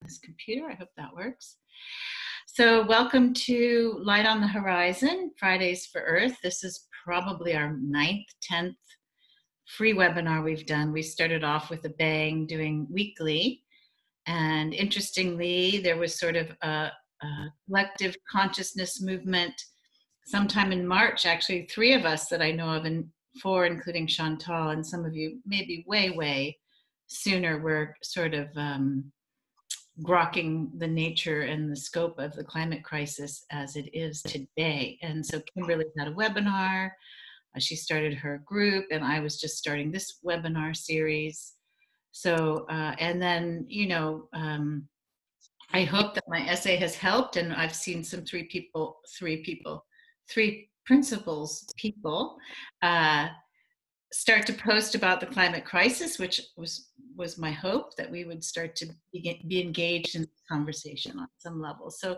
this computer. I hope that works. So welcome to Light on the Horizon, Fridays for Earth. This is probably our 9th, 10th free webinar we've done. We started off with a bang doing weekly. And interestingly, there was sort of a collective consciousness movement sometime in March, actually 3 of us that I know of, and 4, including Chantal, and some of you maybe way sooner, were sort of grokking the nature and the scope of the climate crisis as it is today. And so Kimberly had a webinar, she started her group, and I was just starting this webinar series. So, and then, you know, I hope that my essay has helped, and I've seen some three principles people start to post about the climate crisis, which was my hope, that we would start to be engaged in this conversation on some level. So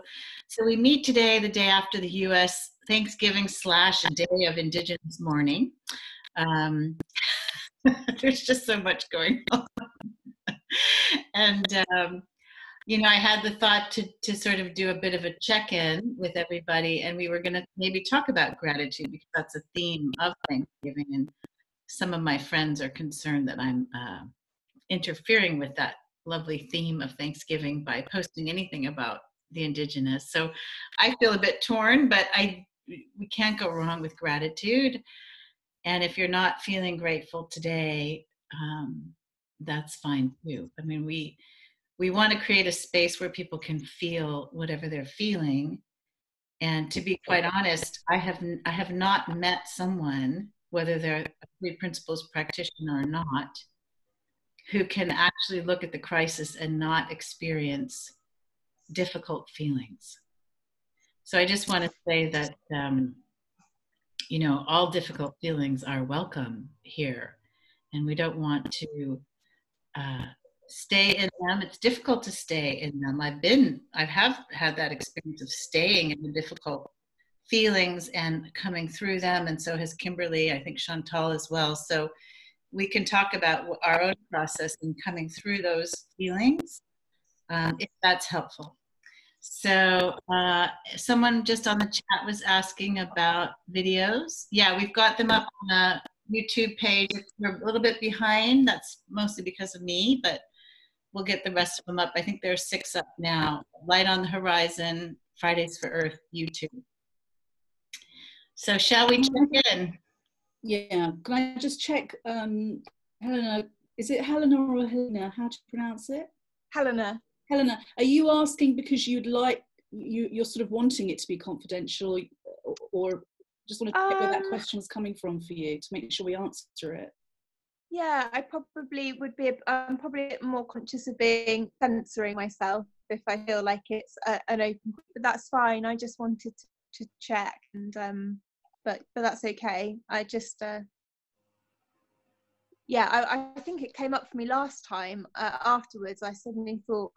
we meet today, the day after the U.S. Thanksgiving / a day of Indigenous mourning. There's just so much going on. And you know, I had the thought to sort of do a bit of a check-in with everybody, and we were going to maybe talk about gratitude, because that's a theme of Thanksgiving, and some of my friends are concerned that I'm interfering with that lovely theme of Thanksgiving by posting anything about the Indigenous. So I feel a bit torn, but we can't go wrong with gratitude. And if you're not feeling grateful today, that's fine too. I mean, we want to create a space where people can feel whatever they're feeling. And to be quite honest, I have not met someone, whether they're a Three Principles practitioner or not, who can actually look at the crisis and not experience difficult feelings. So I just want to say that, you know, all difficult feelings are welcome here, and we don't want to stay in them. It's difficult to stay in them. I have had that experience of staying in the difficult feelings and coming through them, and so has Kimberly, I think Chantal as well. So we can talk about our own process in coming through those feelings, if that's helpful. So someone just on the chat was asking about videos. Yeah, we've got them up on a YouTube page. We're a little bit behind. That's mostly because of me, but we'll get the rest of them up. I think there are 6 up now. Light on the Horizon, Fridays for Earth, YouTube. So shall we check in? Yeah, can I just check, Helena, is it Helena or Helena? How to pronounce it? Helena. Helena, are you asking because you'd like, you're sort of wanting it to be confidential, or just want to check where that question is coming from for you to make sure we answer it? Yeah, I probably would be, I'm probably a bit more conscious of censoring myself if I feel like it's an open, but that's fine. I just wanted to check, and but that's okay. I just yeah, I think it came up for me last time. Afterwards, I suddenly thought,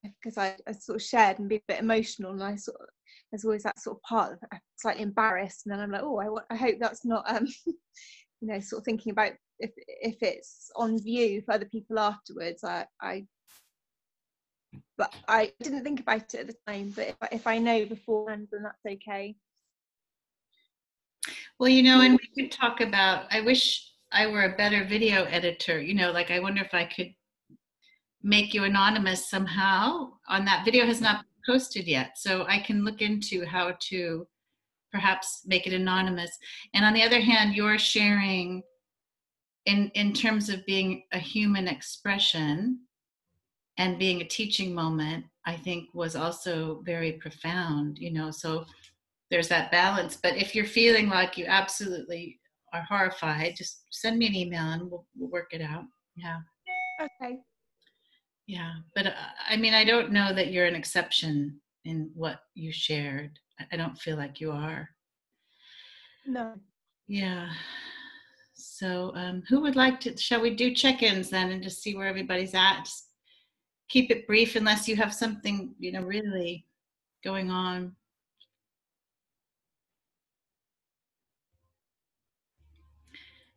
because I sort of shared and be a bit emotional, and I sort of, there's always that sort of part of I'm slightly embarrassed, and then I'm like, oh, I hope that's not you know, sort of thinking about if it's on view for other people afterwards. But I didn't think about it at the time, but if I know beforehand, then that's okay. Well, you know, and we could talk about, I wish I were a better video editor, you know, like I wonder if I could make you anonymous somehow. On that video has not been posted yet, so I can look into how to perhaps make it anonymous. And on the other hand, you're sharing in terms of being a human expression and being a teaching moment, I think was also very profound, you know, so there's that balance. But if you're feeling like you absolutely are horrified, just send me an email and we'll work it out. Yeah. Okay. Yeah, but I mean, I don't know that you're an exception in what you shared. I don't feel like you are. No. Yeah. So who would like to, shall we do check-ins then and just see where everybody's at? Just keep it brief unless you have something, you know, really going on.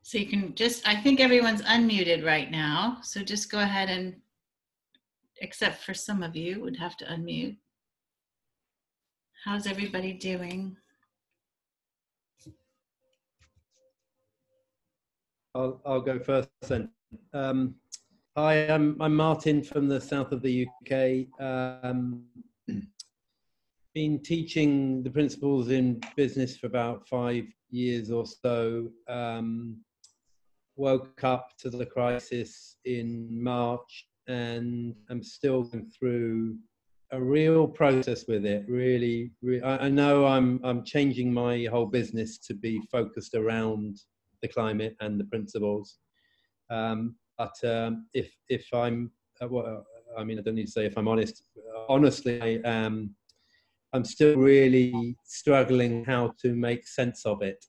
So you can just, I think everyone's unmuted right now. So just go ahead and except for some of you would have to unmute. How's everybody doing? I'll go first then. Hi, I'm Martin from the south of the UK. Been teaching the principles in business for about 5 years or so. Woke up to the crisis in March, and I'm still going through a real process with it. Really, I know I'm changing my whole business to be focused around the climate and the principles. But if I'm, well, I mean, I don't need to say if I'm honest. Honestly, I'm still really struggling how to make sense of it.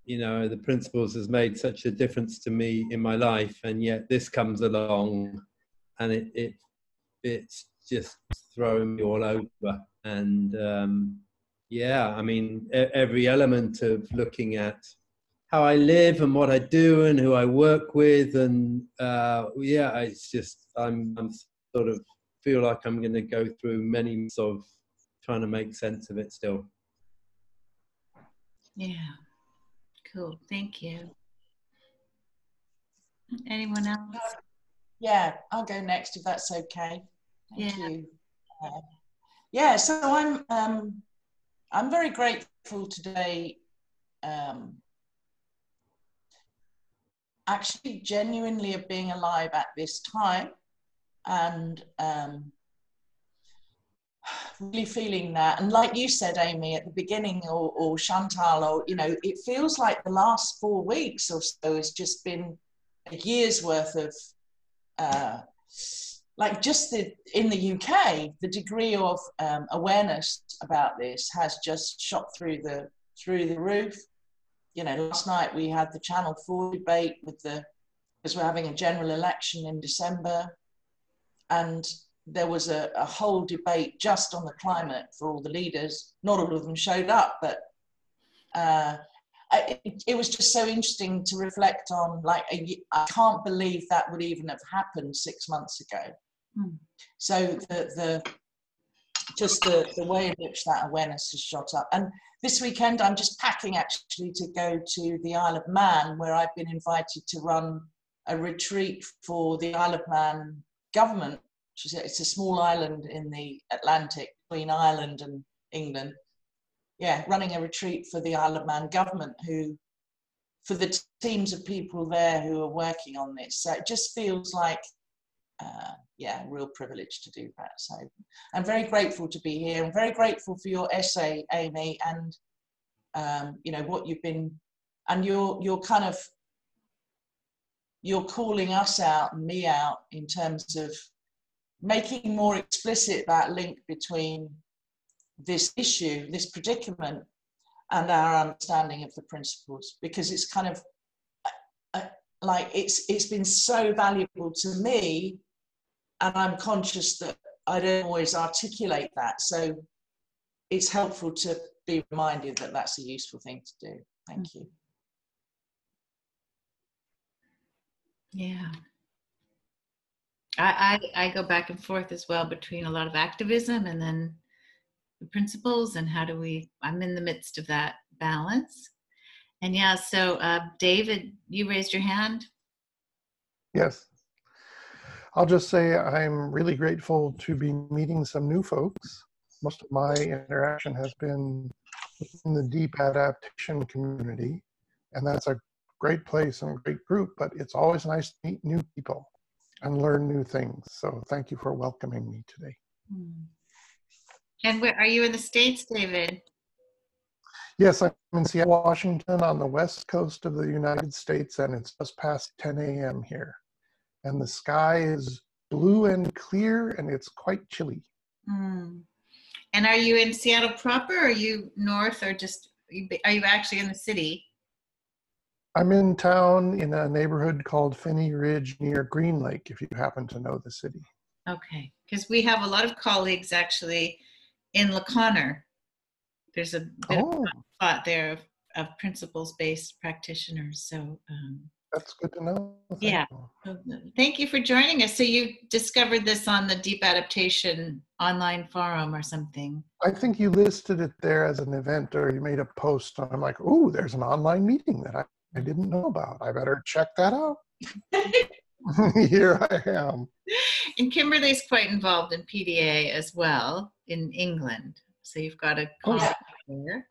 You know, the principles has made such a difference to me in my life, and yet this comes along, and it's just throwing me all over. And yeah, I mean, every element of looking at how I live and what I do and who I work with, and yeah, it's just I'm sort of feel like I'm going to go through many months of trying to make sense of it still. Yeah, cool. Thank you. Anyone else? Yeah, I'll go next if that's okay. Thank Yeah. you. Yeah, so I'm very grateful today. Actually, genuinely of being alive at this time, and really feeling that. And like you said, Amy, at the beginning, or Chantal, or you know, it feels like the last 4 weeks or so has just been a year's worth of. Like just in the UK, the degree of awareness about this has just shot through the roof. You know, last night we had the Channel 4 debate because we're having a general election in December, and there was a whole debate just on the climate for all the leaders. Not all of them showed up, but it was just so interesting to reflect on. Like, I can't believe that would even have happened 6 months ago. So the way in which that awareness has shot up. And this weekend I'm just packing actually to go to the Isle of Man, where I've been invited to run a retreat for the Isle of Man government. It's a small island in the Atlantic between Ireland and England. Yeah, running a retreat for the Isle of Man government, for the teams of people there who are working on this. So it just feels like, yeah, a real privilege to do that. So I'm very grateful to be here. I'm very grateful for your essay, Amy, and you know what you've been, and you're calling us out and me out in terms of making more explicit that link between this issue, this predicament, and our understanding of the principles, because it's kind of like it's been so valuable to me, and I'm conscious that I don't always articulate that. So it's helpful to be reminded that that's a useful thing to do. Thank you. Yeah. I go back and forth as well between a lot of activism and then the principles, and how do I'm in the midst of that balance. And yeah, so David, you raised your hand. Yes. I'll just say I'm really grateful to be meeting some new folks. Most of my interaction has been in the deep adaptation community, and that's a great place and a great group, but it's always nice to meet new people and learn new things. So thank you for welcoming me today. And where are you in the States, David? Yes, I'm in Seattle, Washington, on the west coast of the United States, and it's just past 10 a.m. here. And the sky is blue and clear, and it's quite chilly. And are you in Seattle proper, or are you north, or just, are you actually in the city? I'm in town in a neighborhood called Phinney Ridge near Green Lake, if you happen to know the city. Okay, because we have a lot of colleagues actually in La Conner. There's a bit of a spot there of principles-based practitioners. So That's good to know. Yeah. Thank you for joining us. So you discovered this on the Deep Adaptation online forum or something? I think you listed it there as an event, or you made a post. And I'm like, oh, there's an online meeting that I didn't know about. I better check that out. Here I am. And Kimberly's quite involved in PDA as well in England. So you've got a contact there.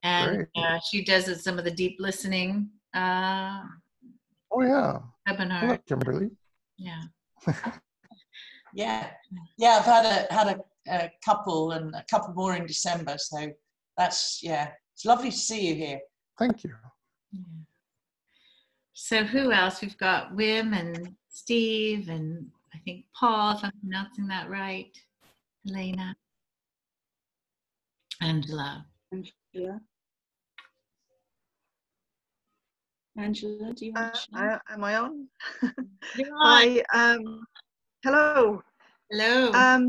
And she does some of the deep listening Oh yeah. webinar. Hello, Kimberly. Yeah. Yeah. I've had a couple and a couple more in December. So that's, yeah, it's lovely to see you here. Thank you. Yeah. So who else? We've got Wim and Steve and I think Paul, if I'm pronouncing that right. Elena. Angela. Angela, do you want to share? Am I on? You're on. Hi. Hello. Hello.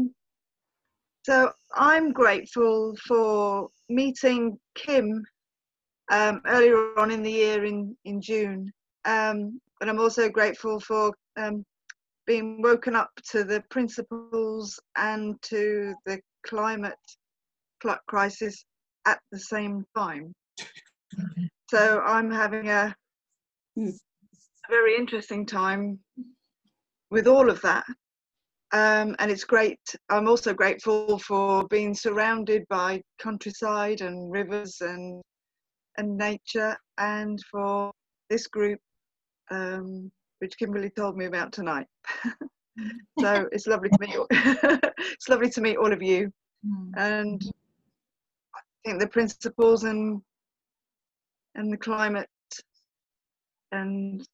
So I'm grateful for meeting Kim earlier on in the year in June. But I'm also grateful for being woken up to the principles and to the climate crisis at the same time. So I'm having a very interesting time with all of that. And it's great. I'm also grateful for being surrounded by countryside and rivers and nature, and for this group, which Kimberly told me about tonight. So it's lovely to meet you. It's lovely to meet all of you. And I think the principles and the climate and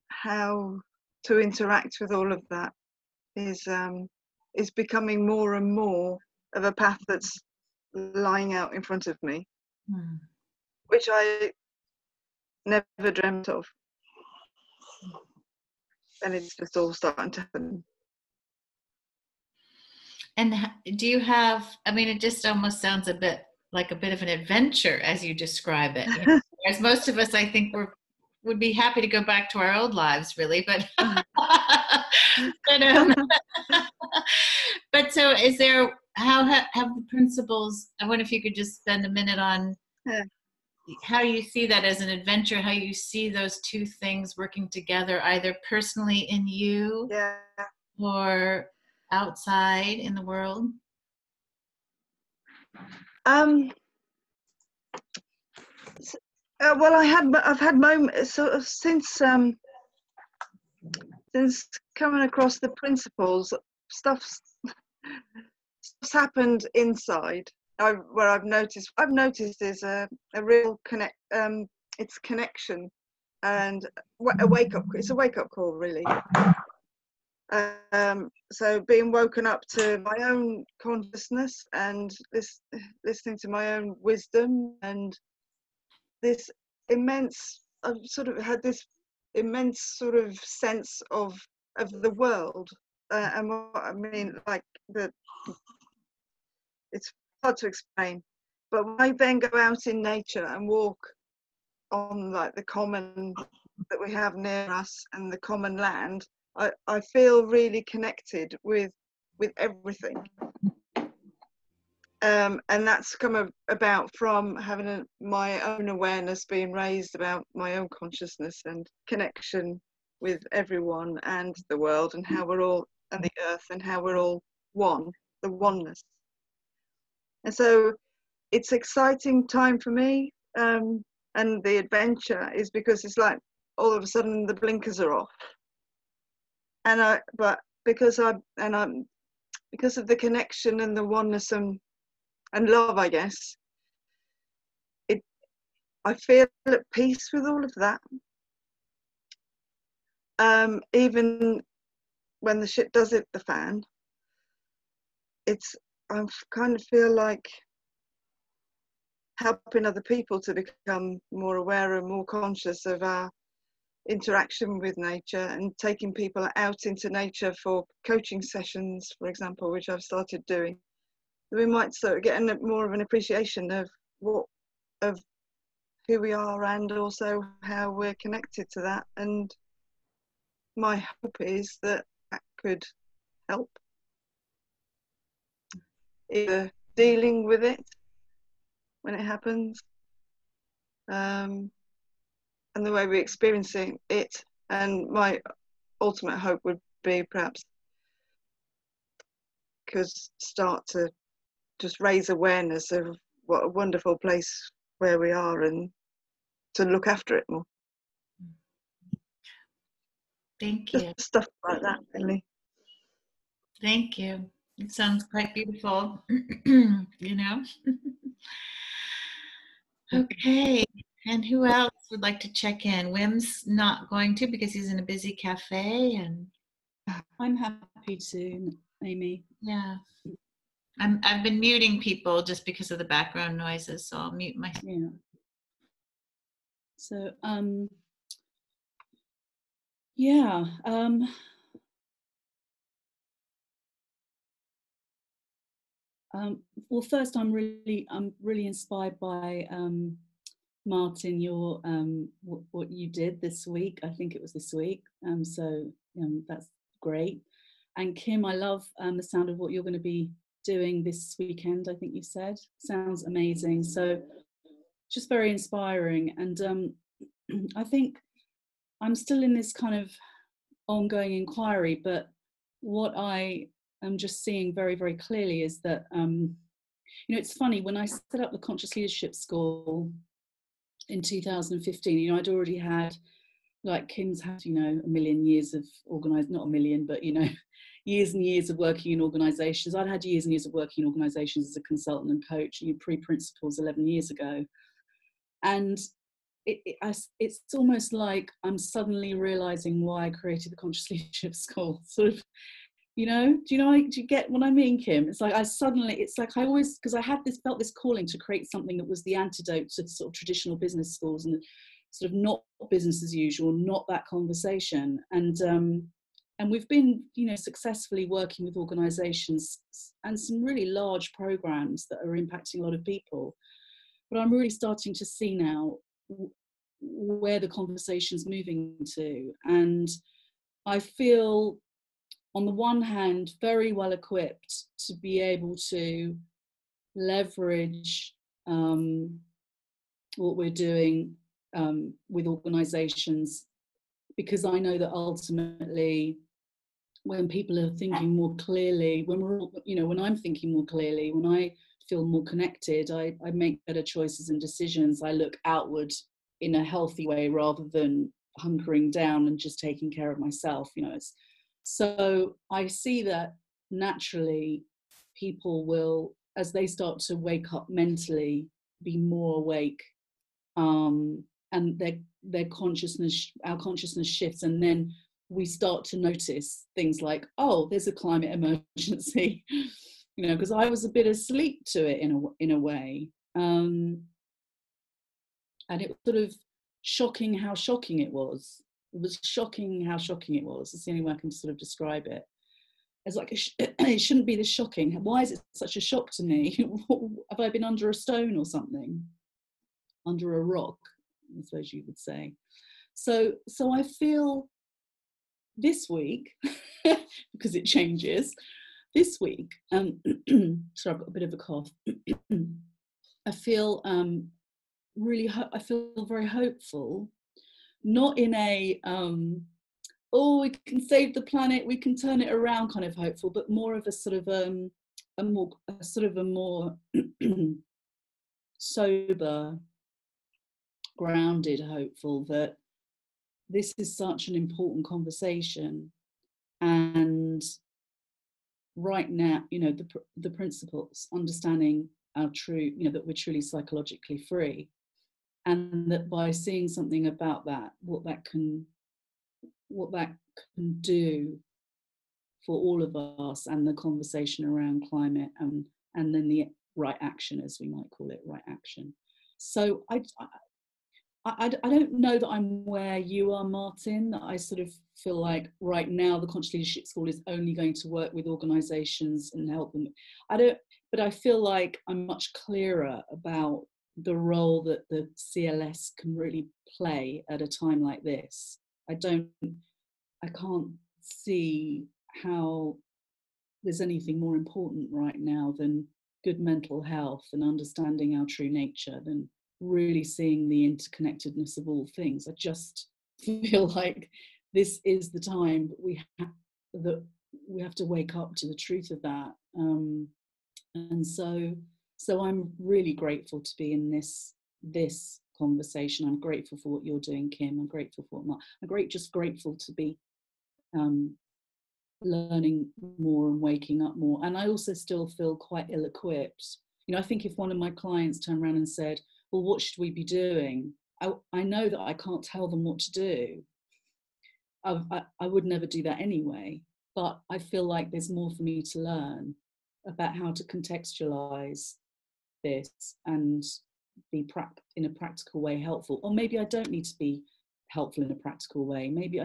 how to interact with all of that is becoming more and more of a path that's lying out in front of me, which I never dreamt of. And it's just all starting to happen. And do you have, I mean, it just almost sounds a bit like a bit of an adventure as you describe it. You know? As most of us, I think, would be happy to go back to our old lives, really. But, but so is there, how have the principles, I wonder if you could just spend a minute on how you see that as an adventure, how you see those two things working together, either personally in you or outside in the world? Well, I've had moments sort of since coming across the principles. Stuff's happened inside. Where I've noticed is a real it's connection and a wake up. It's a wake up call, really. So being woken up to my own consciousness and listening to my own wisdom, and this immense, I've sort of had this immense sort of sense of the world, and what I mean, like it's hard to explain, but when I then go out in nature and walk on like the common that we have near us and the common land, I feel really connected with everything. And that's come about from having my own awareness being raised about my own consciousness and connection with everyone and the world, and how we're all, and the earth, and how we're all one, the oneness. And so it's exciting time for me, and the adventure is because it's like all of a sudden the blinkers are off, and because of the connection and the oneness and love, I guess, I feel at peace with all of that. Even when the shit does hit the fan, I kind of feel like helping other people to become more aware and more conscious of our interaction with nature, and taking people out into nature for coaching sessions, for example, which I've started doing. We might start getting more of an appreciation of who we are and also how we're connected to that. And my hope is that that could help, either dealing with it when it happens, and the way we're experiencing it. And my ultimate hope would be perhaps could start to just raise awareness of what a wonderful place where we are and to look after it more. Thank you. Just stuff like that, really. Thank you. It sounds quite beautiful, you know. Okay. And who else would like to check in? Wim's not going to because he's in a busy cafe, and I'm happy to, Amy. yeah. I've been muting people just because of the background noises, so I'll mute myself. Yeah. So yeah. Well, first, I'm really inspired by Martin, your what you did this week. I think it was this week. So that's great. And Kim, I love the sound of what you're going to be doing this weekend. I think you said sounds amazing. So just very inspiring. And I think I'm still in this kind of ongoing inquiry, but what I am just seeing very, very clearly is that, you know, it's funny, when I set up the Conscious Leadership School in 2015, you know, I'd already had, like Kim's had, you know, a million years of not a million, but, you know, years and years of working in organisations. I'd had years and years of working in organisations as a consultant and coach, you know, pre-principles 11 years ago. And it's almost like I'm suddenly realising why I created the Conscious Leadership School. Sort of, you know, do you get what I mean, Kim? It's like I always, because I had felt this calling to create something that was the antidote to sort of traditional business schools and sort of not business as usual, not that conversation. And we've been, you know, successfully working with organisations and some really large programs that are impacting a lot of people. But I'm really starting to see now where the conversation's moving to. And I feel, on the one hand, very well equipped to be able to leverage what we're doing with organisations, because I know that ultimately, when people are thinking more clearly, when we're all, you know, when I'm thinking more clearly, when I feel more connected, I make better choices and decisions. I look outward in a healthy way rather than hunkering down and just taking care of myself, you know. So I see that naturally people will, as they start to wake up mentally, be more awake, and their consciousness, our consciousness shifts, and then we start to notice things like, oh, there's a climate emergency, you know, because I was a bit asleep to it in a way, and it was sort of shocking how shocking it was. It was shocking how shocking it was. It's the only way I can sort of describe it. It's like, it shouldn't be this shocking. Why is it such a shock to me? Have I been under a stone or something? Under a rock, I suppose you would say. So I feel this week, because it changes, this week, sorry, I've got a bit of a cough. I feel I feel very hopeful, not in a oh, we can save the planet, we can turn it around kind of hopeful, but more of a sort of a more sober, grounded hopeful, that this is such an important conversation, and right now, you know, the principles, understanding our true, you know, that we're truly psychologically free, and that by seeing something about that, what that can do for all of us, and the conversation around climate, and then the right action, as we might call it, right action. So I don't know that I'm where you are, Martin, that I sort of feel like right now the Conscious Leadership School is only going to work with organisations and help them. But I feel like I'm much clearer about the role that the CLS can really play at a time like this. I can't see how there's anything more important right now than good mental health and understanding our true nature, than really seeing the interconnectedness of all things. I just feel like this is the time that we have to wake up to the truth of that. And so I'm really grateful to be in this conversation. I'm grateful for what you're doing, Kim. I'm grateful for what Mark. Just grateful to be learning more and waking up more. And I also still feel quite ill-equipped. You know, I think if one of my clients turned around and said, well, what should we be doing? I know that I can't tell them what to do. I would never do that anyway, but I feel like there's more for me to learn about how to contextualize this and be in a practical way helpful. Or maybe I don't need to be helpful in a practical way. Maybe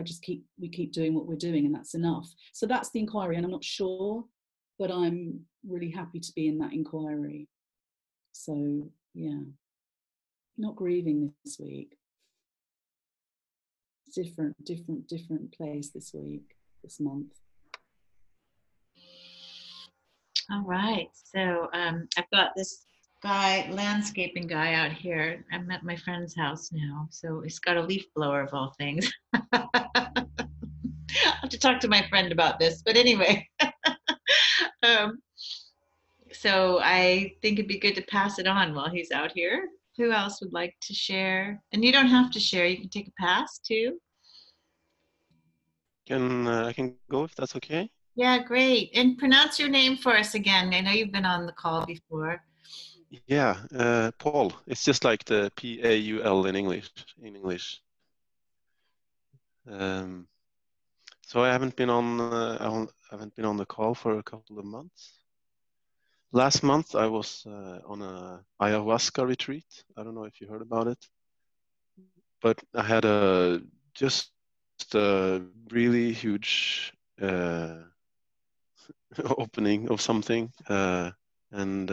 we keep doing what we're doing and that's enough. So that's the inquiry, and I'm not sure, but I'm really happy to be in that inquiry. So yeah, not grieving this week. Different place this week, this month. All right, so I've got this landscaping guy out here. I'm at my friend's house now, so he's got a leaf blower of all things. I'll have to talk to my friend about this, but anyway. So I think it'd be good to pass it on while he's out here. Who else would like to share? And you don't have to share, you can take a pass too. I can go if that's okay. Yeah, great. And pronounce your name for us again. I know you've been on the call before. Yeah, Paul. It's just like the Paul in English. So I haven't been on the call for a couple of months. Last month I was on a ayahuasca retreat. I don't know if you heard about it, but I had a really huge opening of something. And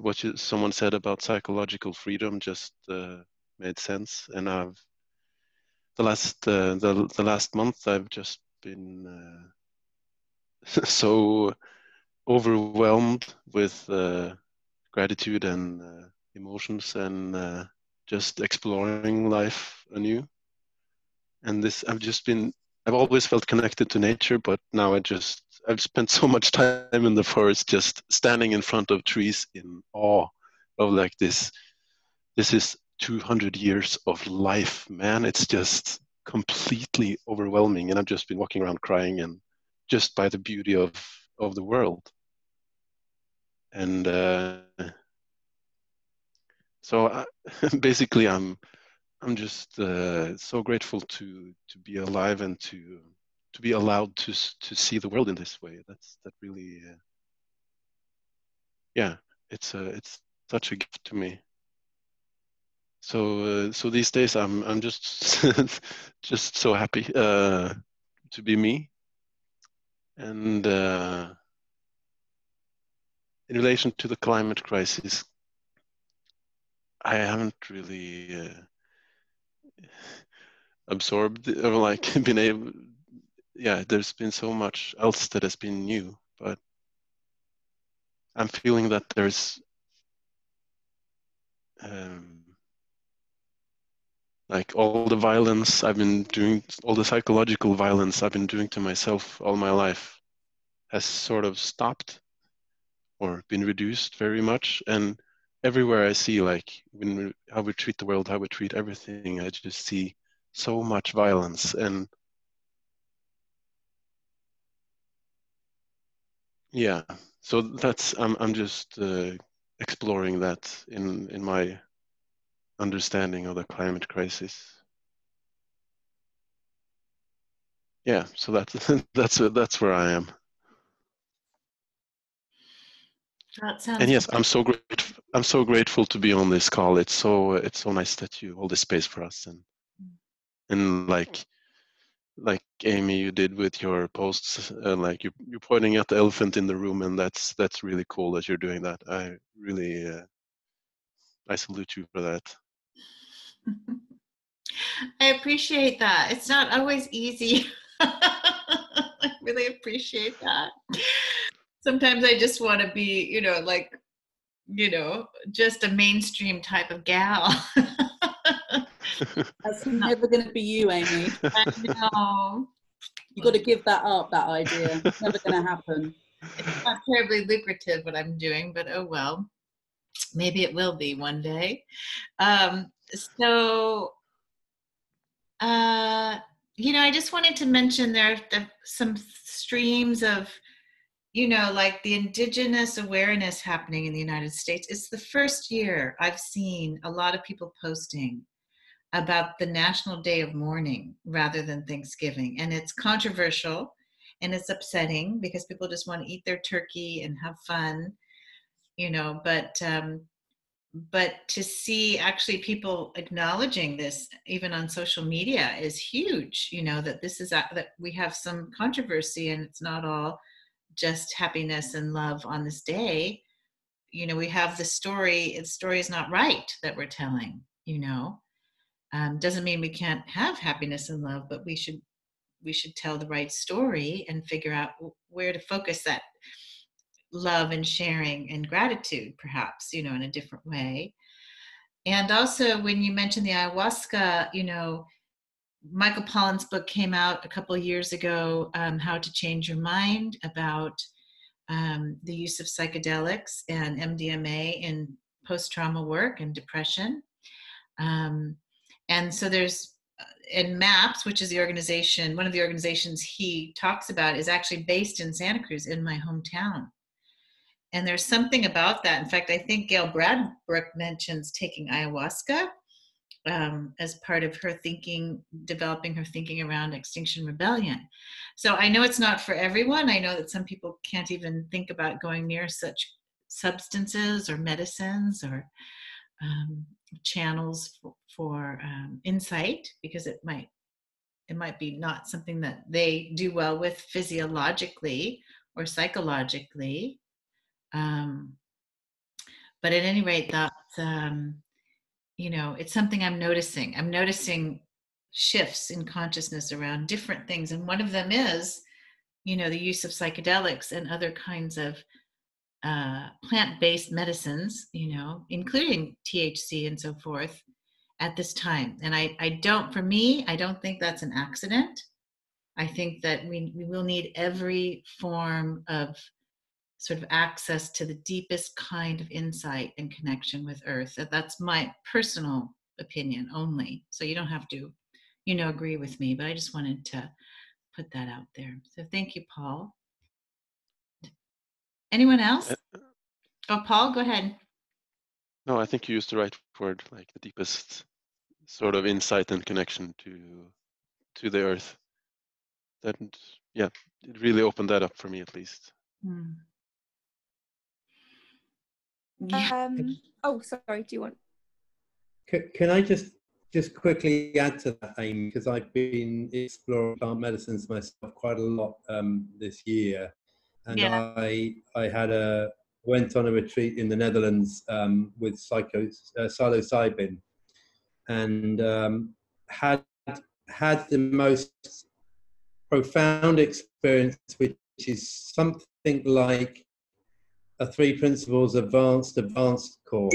what someone said about psychological freedom just made sense. And the last month I've just been so overwhelmed with gratitude and emotions, and just exploring life anew. And I've always felt connected to nature, but now I've spent so much time in the forest, just standing in front of trees in awe of like this. This is 200 years of life, man. It's just completely overwhelming. And I've just been walking around crying, and just by the beauty of the world. And so basically I'm just so grateful to be alive and to be allowed to see the world in this way. That really, yeah, it's such a gift to me. So these days I'm just just so happy to be me. And in relation to the climate crisis, I haven't really absorbed or like been able. Yeah, there's been so much else that has been new, but I'm feeling that there's like all the violence I've been doing, all the psychological violence I've been doing to myself all my life has sort of stopped or been reduced very much. And everywhere I see, like how we treat the world, how we treat everything, I just see so much violence. And yeah, so that's I'm just exploring that in my understanding of the climate crisis. Yeah, so that's where I am. That sounds. And yes, I'm so grateful to be on this call. It's so nice that you hold this space for us, and like Amy, you did with your posts, like you're pointing at the elephant in the room, and that's really cool that you're doing that. I really I salute you for that. I appreciate that. It's not always easy. I really appreciate that. Sometimes I just want to be, just a mainstream type of gal. That's never going to be you, Amy. I know. You've got to give that up, that idea. It's never going to happen. It's not terribly lucrative what I'm doing, but oh well. Maybe it will be one day. I just wanted to mention there are some streams of, like the indigenous awareness happening in the United States. It's the first year I've seen a lot of people posting about the National Day of Mourning rather than Thanksgiving. And it's controversial and it's upsetting because people just want to eat their turkey and have fun, but to see actually people acknowledging this even on social media is huge, that this is that we have some controversy and it's not all just happiness and love on this day. We have the story is not right that we're telling. Doesn't mean we can't have happiness and love, but we should tell the right story and figure out where to focus that love and sharing and gratitude, perhaps, in a different way. And also when you mentioned the ayahuasca, Michael Pollan's book came out a couple of years ago, How to Change Your Mind, about the use of psychedelics and MDMA in post-trauma work and depression. And so there's, and MAPS, which is the organization, one of the organizations he talks about is actually based in Santa Cruz, in my hometown. And there's something about that. In fact, I think Gail Bradbrook mentions taking ayahuasca as part of her thinking, developing her thinking around Extinction Rebellion. So I know it's not for everyone. I know that some people can't even think about going near such substances or medicines or channels for insight, because it might be not something that they do well with physiologically or psychologically. But at any rate, that's it's something I'm noticing. I'm noticing shifts in consciousness around different things, and one of them is the use of psychedelics and other kinds of plant-based medicines, including THC and so forth, at this time. And I don't think that's an accident. I think that we will need every form of sort of access to the deepest kind of insight and connection with Earth. That's my personal opinion only. So you don't have to, agree with me, but I just wanted to put that out there. So thank you, Paul. Anyone else? Oh, Paul, go ahead. No, I think you used the right word, like the deepest sort of insight and connection to the Earth. That, yeah, it really opened that up for me, at least. Yeah. Oh, sorry. Do you want? Can I just quickly add to that, Amy? Because I've been exploring plant medicines myself quite a lot this year, and I went on a retreat in the Netherlands with psilocybin, and had the most profound experience, which is something like a 3 Principles advanced course,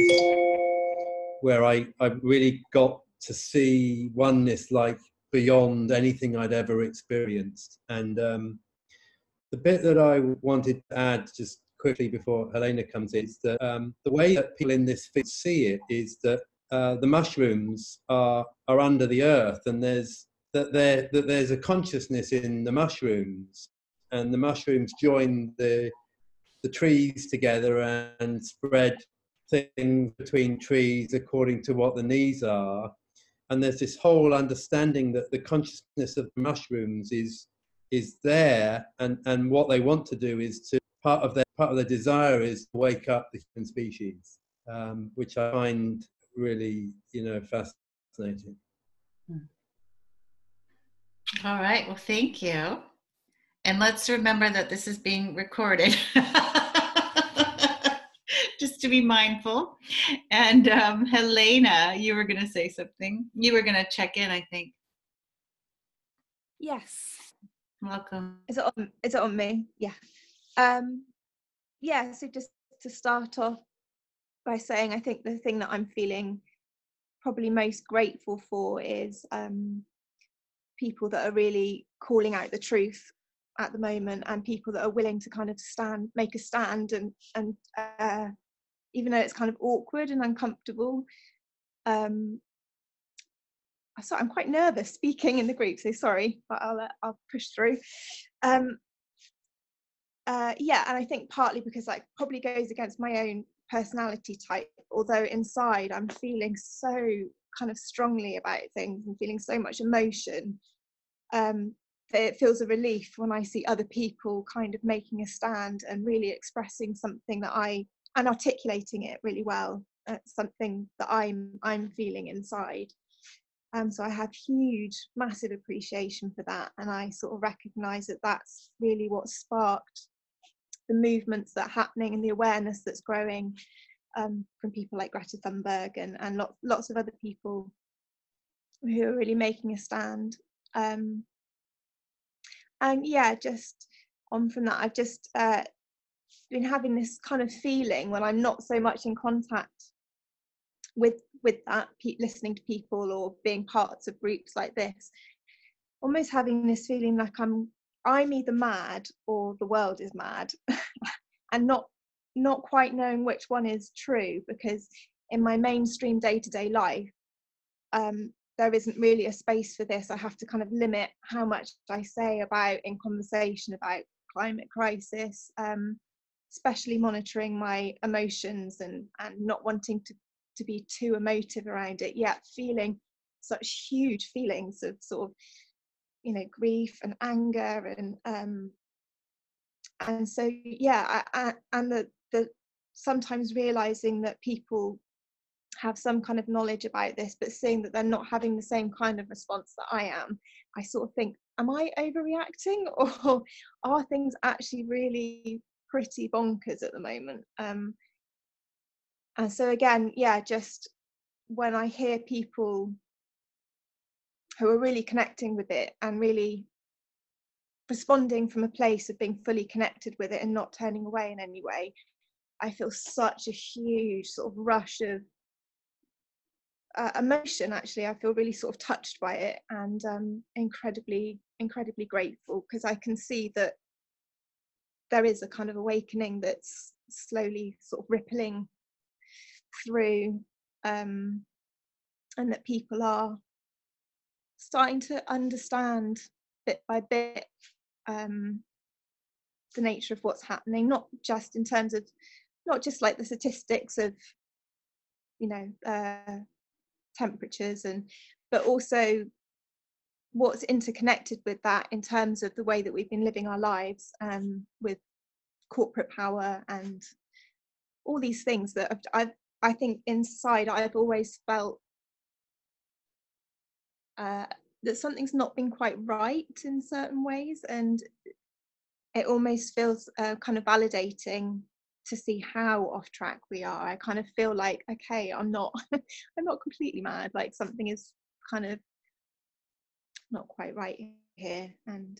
where I really got to see oneness like beyond anything I'd ever experienced. And the bit that I wanted to add just quickly before Helena comes in is that the way that people in this field see it is that the mushrooms are under the earth, and there's a consciousness in the mushrooms, and the mushrooms join the trees together and spread things between trees according to what the needs are. And there's this whole understanding that the consciousness of the mushrooms is there, and what they want to do is to part of their desire is to wake up the human species, which I find really fascinating. All right, well, thank you. And let's remember that this is being recorded. just to be mindful. And Helena, you were going to say something. You were going to check in, I think. Yes. Welcome. Is it on me? Yeah. Yeah, so just to start off by saying, I think the thing that I'm feeling probably most grateful for is people that are really calling out the truth at the moment, and people that are willing to kind of make a stand, and even though it's kind of awkward and uncomfortable. I'm quite nervous speaking in the group, so sorry, but I'll push through. Yeah, and I think partly because that probably goes against my own personality type, although inside I'm feeling so kind of strongly about things and feeling so much emotion, that it feels a relief when I see other people kind of making a stand and really expressing something and articulating it really well, something that I'm feeling inside. So I have huge, massive appreciation for that, and I sort of recognise that that's really what sparked the movements that are happening and the awareness that's growing from people like Greta Thunberg and lots of other people who are really making a stand. And yeah, just on from that, I've just been having this kind of feeling when I'm not so much in contact with that, listening to people or being parts of groups like this, almost having this feeling like I'm either mad or the world is mad, and not quite knowing which one is true, because in my mainstream day-to-day life there isn't really a space for this. I have to kind of limit how much I say in conversation about climate crisis, especially monitoring my emotions and not wanting to be too emotive around it, yet feeling such huge feelings of sort of, you know, grief and anger and so yeah, and the sometimes realizing that people have some kind of knowledge about this, but seeing that they're not having the same kind of response that I am, I sort of think, am I overreacting, or are things actually really pretty bonkers at the moment? And so again, yeah, just when I hear people who are really connecting with it and really responding from a place of being fully connected with it and not turning away in any way, I feel such a huge sort of rush of emotion. Actually, I feel really sort of touched by it, and incredibly grateful, because I can see that there is a kind of awakening that's slowly sort of rippling through, and that people are starting to understand bit by bit the nature of what's happening, not just in terms of, not just like the statistics of, you know, temperatures, but also what's interconnected with that in terms of the way that we've been living our lives, with corporate power and all these things that I think inside I've always felt that something's not been quite right in certain ways, and it almost feels kind of validating to see how off track we are. I kind of feel like, okay, I'm not I'm not completely mad, like something is kind of not quite right here. And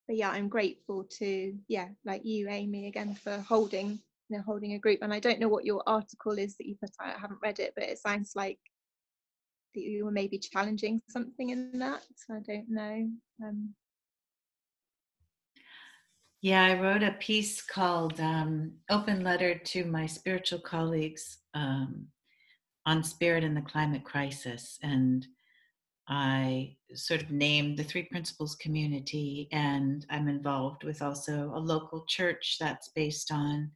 but yeah, I'm grateful to, yeah, like you, Amy, again, for holding a group. And I don't know what your article is that you put out, I haven't read it, but it sounds like that you were maybe challenging something in that, so I don't know. Yeah, I wrote a piece called Open Letter to My Spiritual Colleagues on Spirit in the Climate Crisis. And I sort of named the Three Principles community, and I'm involved with also a local church that's based on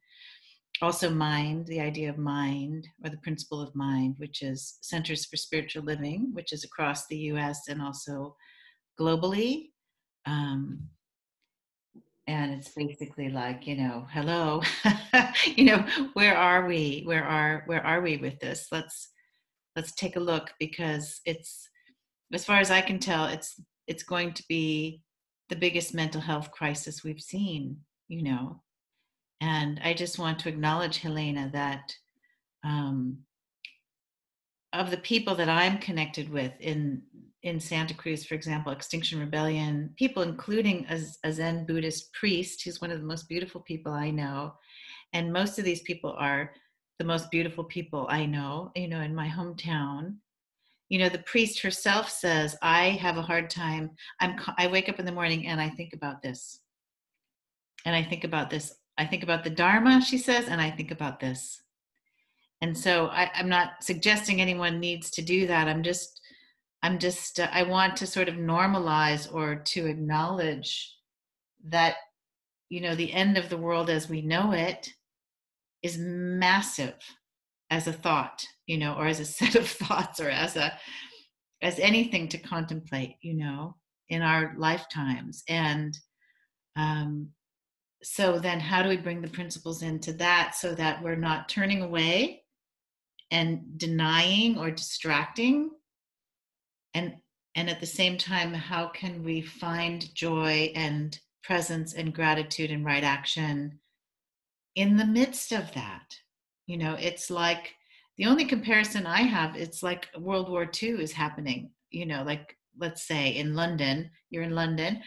also mind, the idea of mind, or the principle of mind, which is Centers for Spiritual Living, which is across the US and also globally. And it's basically like, you know, hello, you know, where are we? Where are we with this? Let's take a look, because it's, as far as I can tell, it's going to be the biggest mental health crisis we've seen, you know. And I just want to acknowledge, Helena, that of the people that I'm connected with in Santa Cruz, for example, Extinction Rebellion, people including a Zen Buddhist priest who's one of the most beautiful people I know. And most of these people are the most beautiful people I know, you know, in my hometown. You know, the priest herself says, I have a hard time. I wake up in the morning and I think about this. And I think about this. I think about the Dharma, she says, and I think about this. And so I'm not suggesting anyone needs to do that. I want to sort of normalize or to acknowledge that, you know, the end of the world as we know it is massive as a thought, you know, or as a set of thoughts, or as anything to contemplate, you know, in our lifetimes. And so then how do we bring the principles into that so that we're not turning away and denying or distracting? And at the same time, how can we find joy and presence and gratitude and right action in the midst of that? You know, it's like the only comparison I have, it's like World War II is happening, you know, like let's say in London, you're in London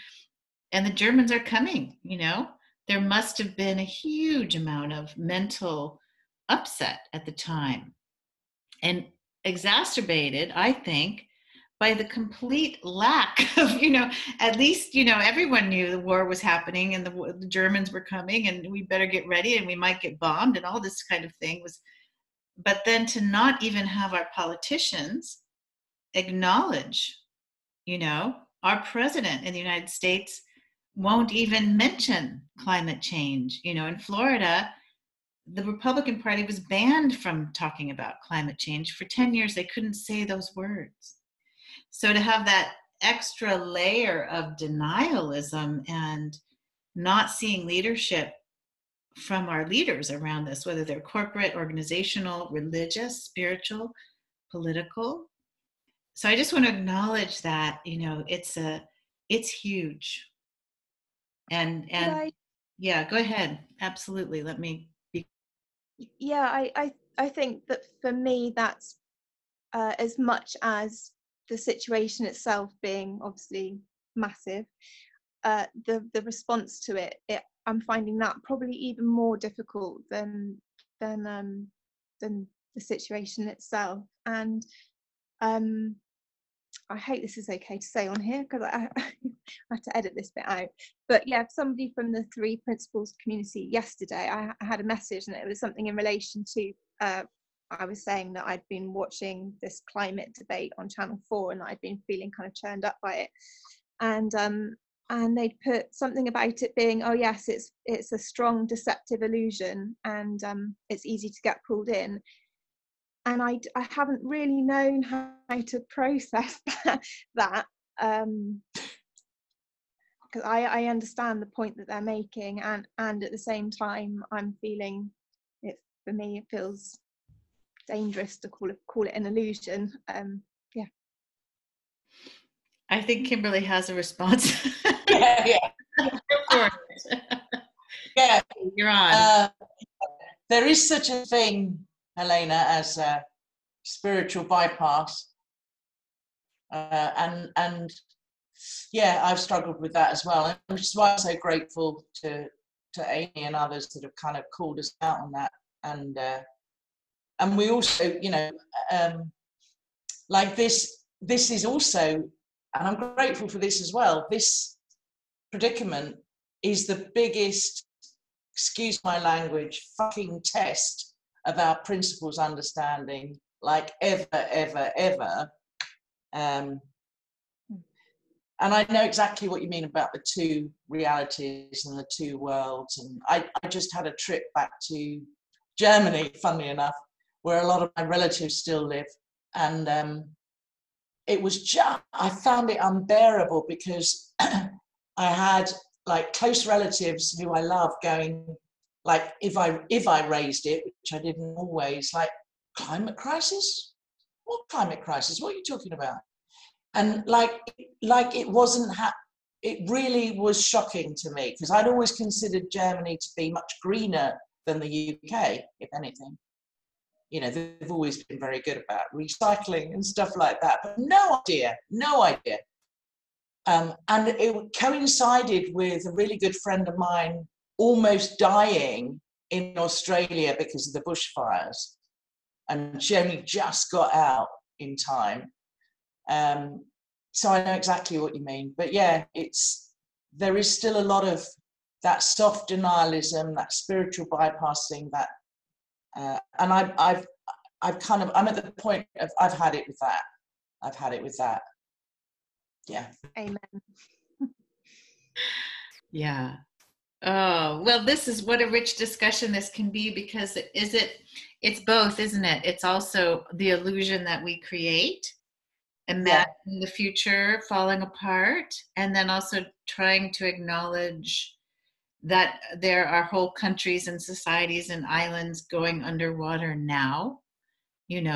and the Germans are coming, you know, there must have been a huge amount of mental upset at the time, and exacerbated, I think, by the complete lack of, you know, at least, you know, everyone knew the war was happening and the Germans were coming and we better get ready and we might get bombed and all this kind of thing was, but then to not even have our politicians acknowledge, you know, our president in the United States won't even mention climate change. You know, in Florida, the Republican Party was banned from talking about climate change. For 10 years, they couldn't say those words. So to have that extra layer of denialism and not seeing leadership from our leaders around this, whether they're corporate, organizational, religious, spiritual, political. So I just want to acknowledge that, you know, it's huge. And yeah, go ahead. Absolutely. Let me be. Yeah, I think that for me, that's as much as the situation itself being obviously massive, the response to it, I'm finding that probably even more difficult than the situation itself. And I hope this is okay to say on here because I have to edit this bit out. But yeah, somebody from the Three Principles community yesterday, I had a message and it was something in relation to, I was saying that I'd been watching this climate debate on Channel 4 and that I'd been feeling kind of churned up by it. And they'd put something about it being, oh yes, it's a strong deceptive illusion and it's easy to get pulled in. And I haven't really known how to process that because I understand the point that they're making, and at the same time I'm feeling it, for me it feels dangerous to call it an illusion. Yeah, I think Kimberly has a response. Yeah. Yeah, you're on. There is such a thing, Helena, as a spiritual bypass, and yeah, I've struggled with that as well, which is why I'm so grateful to Amy and others that have kind of called us out on that. And we also, you know, like this is also, and I'm grateful for this as well, this predicament is the biggest, excuse my language, fucking test of our principles understanding, like ever. And I know exactly what you mean about the two realities and the two worlds. And I just had a trip back to Germany, funnily enough, where a lot of my relatives still live. And it was just, I found it unbearable because I had like close relatives who I love going, like, if I raised it, which I didn't always, like, climate crisis? What climate crisis? What are you talking about? And like it wasn't it really was shocking to me, because I'd always considered Germany to be much greener than the UK, if anything. You know, they've always been very good about recycling and stuff like that, but no idea. And it coincided with a really good friend of mine almost dying in Australia because of the bushfires. And she only just got out in time. So I know exactly what you mean. But yeah, there is still a lot of that soft denialism, that spiritual bypassing, that, and I'm at the point of I've had it with that. Yeah. Amen. Yeah. Oh, well, this is what a rich discussion this can be, because it's both, isn't it? It's also the illusion that we create, imagining the future falling apart, and then also trying to acknowledge that there are whole countries and societies and islands going underwater now,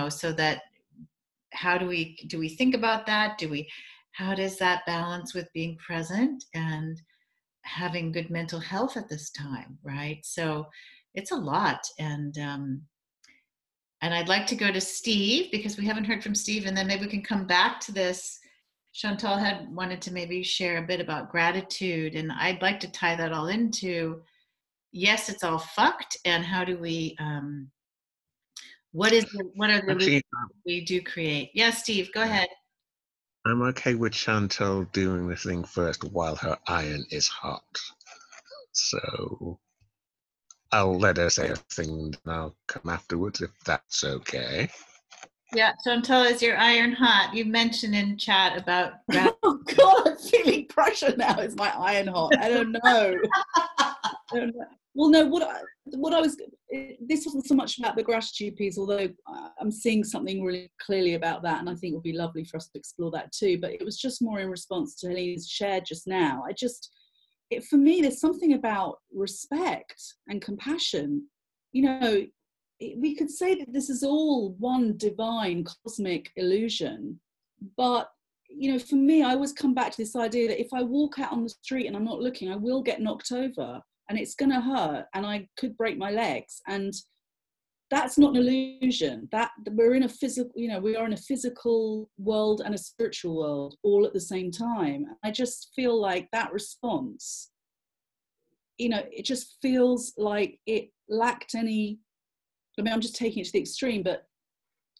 so that do we think about that? How does that balance with being present and having good mental health at this time, right? So it's a lot. And I'd like to go to Steve, because we haven't heard from Steve, and then maybe we can come back to this. Chantal had wanted to maybe share a bit about gratitude, and I'd like to tie that all into, yes, it's all fucked, and how do we, what are the illusions we do create? Yeah, Steve, go ahead. I'm okay with Chantal doing the thing first while her iron is hot. So I'll let her say a thing and I'll come afterwards, if that's okay. Yeah, Chantal, is your iron hot? You mentioned in chat about oh God, I'm feeling pressure now. Is my iron hot? I don't know. Well, no, what I was, this wasn't so much about the gratitude piece, although I'm seeing something really clearly about that, and I think it would be lovely for us to explore that too, but it was just more in response to Helene's shared just now. For me, there's something about respect and compassion. We could say that this is all one divine cosmic illusion, but for me, I always come back to this idea that if I walk out on the street and I'm not looking, I will get knocked over, and it's going to hurt, and I could break my legs, and that's not an illusion. That we're in a physical, we are in a physical world and a spiritual world all at the same time. I just feel like that response, it just feels like it lacked any. I mean, I'm just taking it to the extreme, but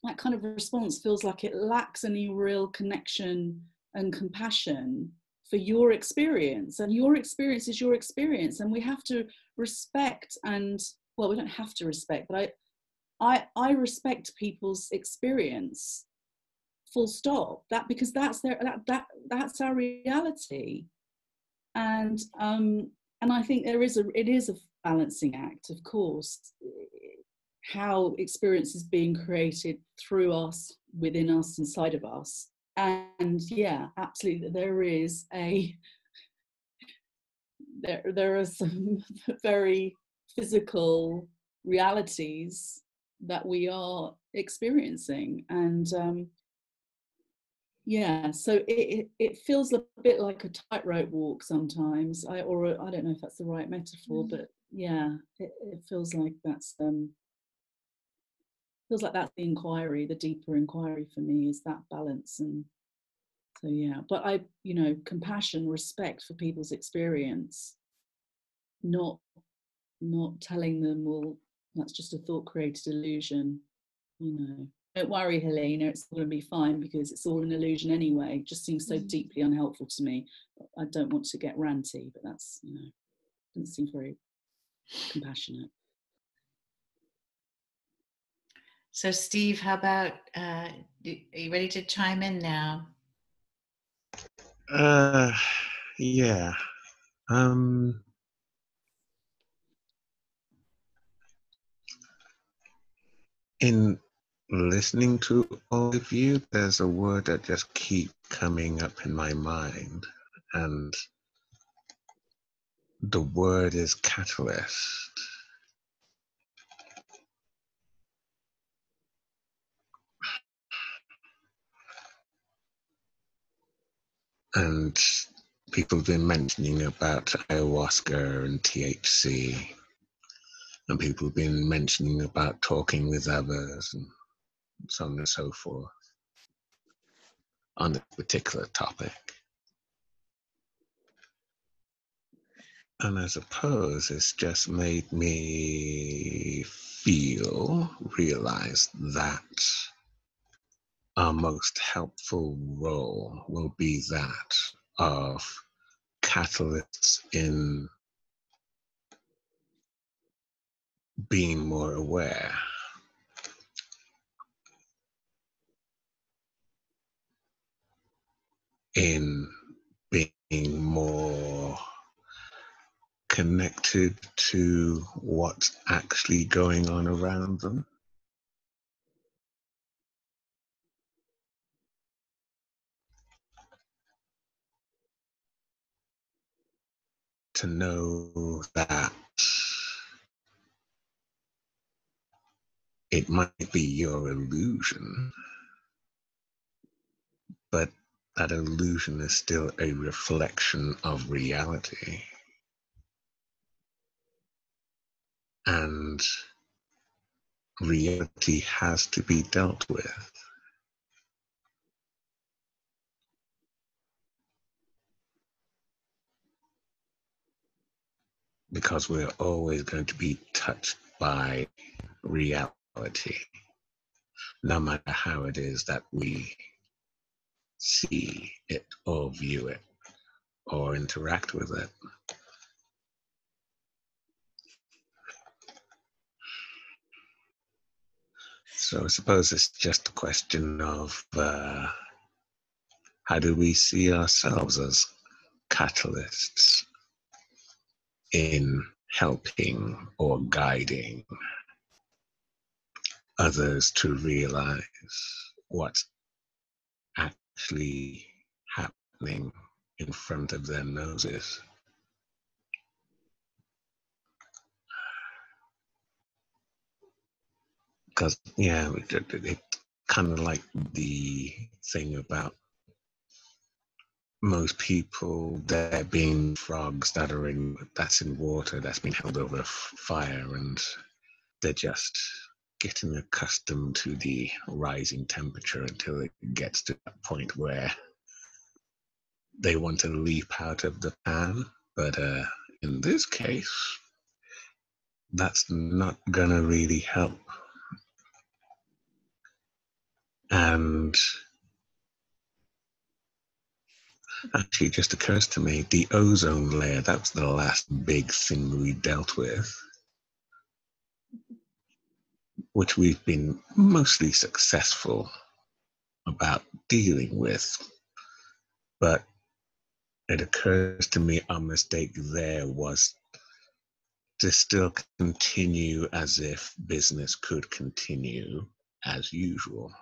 that kind of response feels like it lacks any real connection and compassion for your experience, and your experience is your experience, and we have to respect, and well, we don't have to respect, but I respect people's experience, full stop, because that's that's our reality. And I think it is a balancing act, of course, how experience is being created through us, within us, inside of us. And yeah, absolutely, there are some very physical realities that we are experiencing, and so it feels a bit like a tightrope walk sometimes. I don't know if that's the right metaphor, but yeah, it feels like that's the inquiry, the deeper inquiry for me, is that balance. And so yeah, but compassion, respect for people's experience, not telling them, well, that's just a thought created illusion, don't worry, Helena, it's going to be fine because it's all an illusion anyway. It just seems so deeply unhelpful to me. I don't want to get ranty, but that's, doesn't seem very compassionate. So Steve, how about, are you ready to chime in now? Yeah. In listening to all of you, there's a word that just keeps coming up in my mind, and the word is catalyst. And people have been mentioning about ayahuasca and THC, and people have been mentioning about talking with others and so on and so forth on this particular topic. And I suppose it's just made me realize that our most helpful role will be that of catalysts in being more aware, in being more connected to what's actually going on around them. To know that it might be your illusion, but that illusion is still a reflection of reality. And reality has to be dealt with. Because we're always going to be touched by reality, no matter how it is that we see it or view it or interact with it. So I suppose it's just a question of how do we see ourselves as catalysts in helping or guiding others to realize what's actually happening in front of their noses. Because, yeah, it kind of like the thing about most people there being frogs that's in water that's been held over fire, and they're just getting accustomed to the rising temperature until it gets to that point where they want to leap out of the pan. But in this case, that's not gonna really help. And actually, it just occurs to me, the ozone layer, that was the last big thing we dealt with, which we've been mostly successful about dealing with. But it occurs to me our mistake there was to still continue as if business could continue as usual.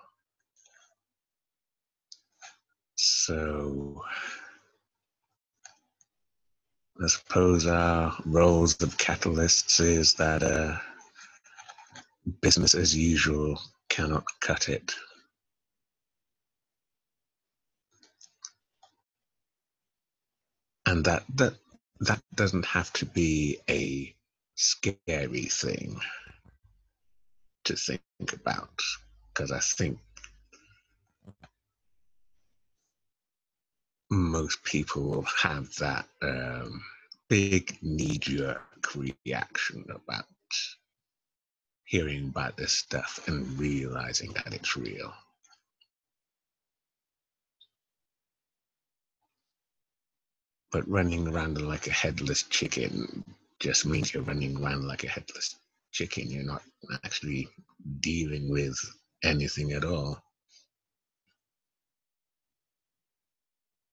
So I suppose our roles of catalysts is that business as usual cannot cut it. And that doesn't have to be a scary thing to think about, because I think most people will have that big knee-jerk reaction about hearing about this stuff and realizing that it's real. But running around like a headless chicken just means you're running around like a headless chicken. You're not actually dealing with anything at all.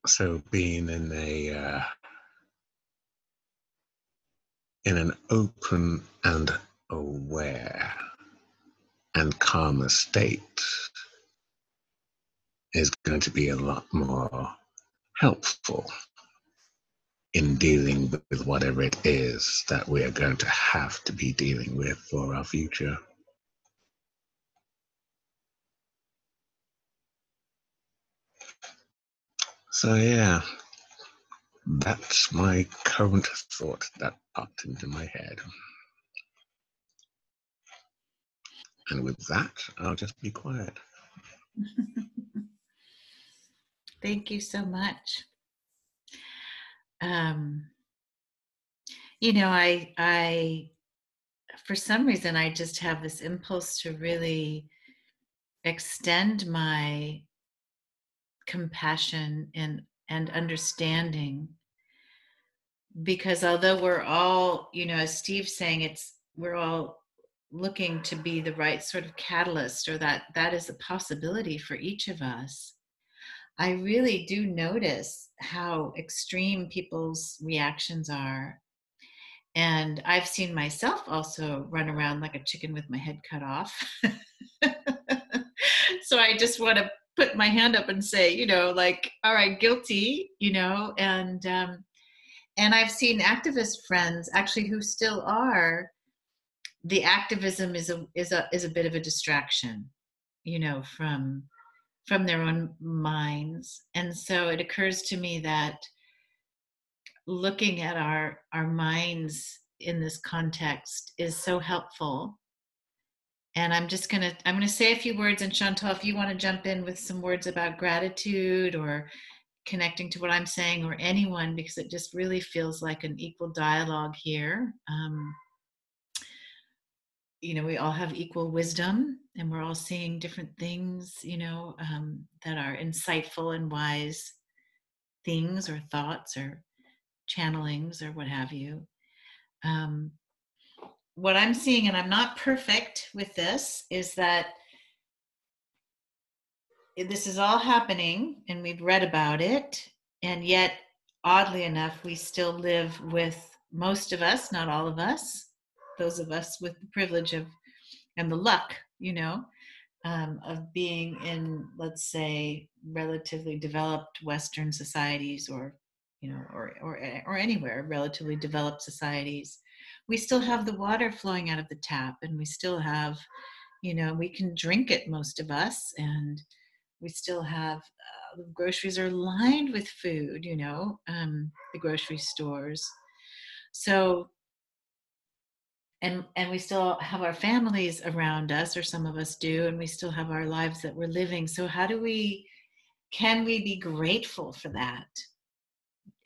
So being in an open and aware and calmer state is going to be a lot more helpful in dealing with whatever it is that we are going to have to be dealing with for our future. So yeah, That's my current thought that popped into my head. And with that, I'll just be quiet. Thank you so much. You know, I for some reason, I just have this impulse to really extend my compassion and understanding, because although we're all, you know, as Steve's saying, we're all looking to be the right sort of catalyst, or that is a possibility for each of us. I really do notice how extreme people's reactions are. And I've seen myself also run around like a chicken with my head cut off. So I just want to put my hand up and say, you know, like, all right, guilty, you know, and I've seen activist friends actually who still are. The activism is a bit of a distraction, you know, from their own minds. And so it occurs to me that looking at our minds in this context is so helpful. And I'm gonna say a few words, and Chantal, if you want to jump in with some words about gratitude or connecting to what I'm saying, or anyone, because it just really feels like an equal dialogue here. You know, we all have equal wisdom, and we're all seeing different things, you know, that are insightful and wise things or thoughts or channelings or what have you. What I'm seeing, and I'm not perfect with this, is that this is all happening and we've read about it, and yet oddly enough we still live with, most of us, not all of us, those of us with the privilege of and the luck, you know, of being in, let's say, relatively developed Western societies, or you know, or anywhere relatively developed societies. We still have the water flowing out of the tap, and we still have, you know, we can drink it, most of us, and we still have the groceries are lined with food, you know, the grocery stores. So, and we still have our families around us, or some of us do, and we still have our lives that we're living. So how do we, can we be grateful for that?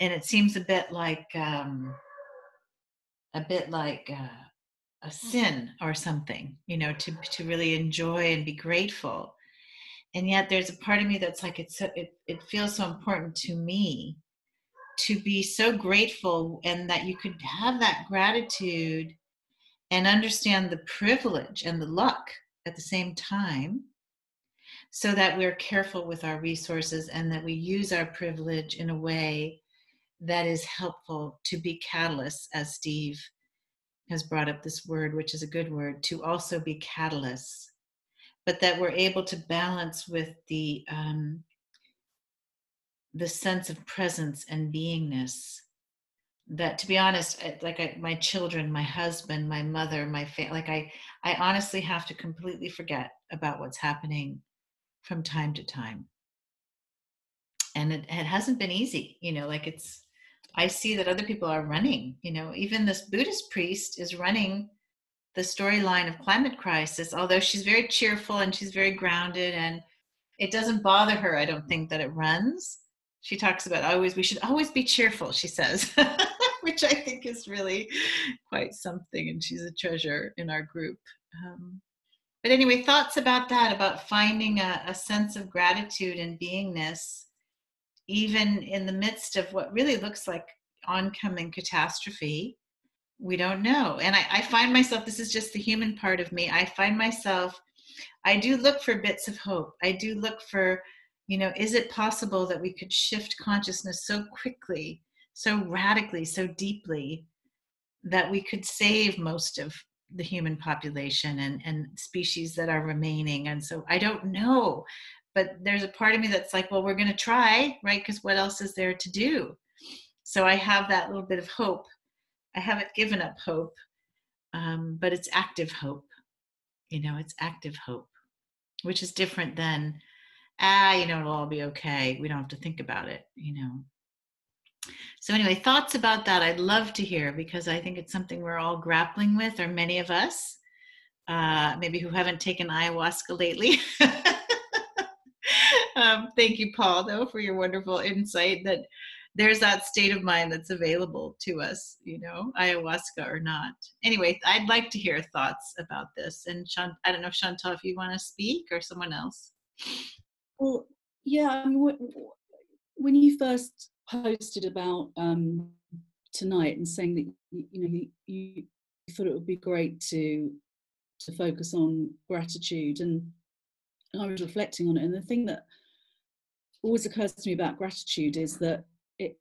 And it seems a bit like a sin or something, you know, to really enjoy and be grateful. And yet there's a part of me that's like, it feels so important to me to be so grateful, and that you could have that gratitude and understand the privilege and the luck at the same time, so that we're careful with our resources, and that we use our privilege in a way that is helpful to be catalysts, as Steve has brought up this word, which is a good word, to also be catalysts, but that we're able to balance with the sense of presence and beingness. That, to be honest, my children, my husband, my mother, my family, I honestly have to completely forget about what's happening from time to time. And it hasn't been easy, you know, like I see that other people are running, you know, even this Buddhist priest is running the storyline of climate crisis, although she's very cheerful and she's very grounded, and it doesn't bother her, I don't think, that it runs. She talks about we should always be cheerful, she says, which I think is really quite something, and she's a treasure in our group. But anyway, thoughts about that, about finding a sense of gratitude and beingness, even in the midst of what really looks like oncoming catastrophe. We don't know. And I find myself, this is just the human part of me, I find myself, I do look for bits of hope. I do look for, you know, is it possible that we could shift consciousness so quickly, so radically, so deeply, that we could save most of the human population and species that are remaining? And so I don't know, but there's a part of me that's like, well, we're going to try, right? Because what else is there to do? So I have that little bit of hope. I haven't given up hope, but it's active hope. You know, it's active hope, which is different than, you know, it'll all be okay, we don't have to think about it, you know. So anyway, thoughts about that I'd love to hear, because I think it's something we're all grappling with, or many of us, maybe who haven't taken ayahuasca lately. Thank you, Paul, though, for your wonderful insight that there's that state of mind that's available to us, ayahuasca or not. Anyway, I'd like to hear thoughts about this. And I don't know, Chantal, if you want to speak, or someone else. Well, yeah, I mean, when you first posted about tonight and saying that you thought it would be great to focus on gratitude, and I was reflecting on it, and the thing that always occurs to me about gratitude is that it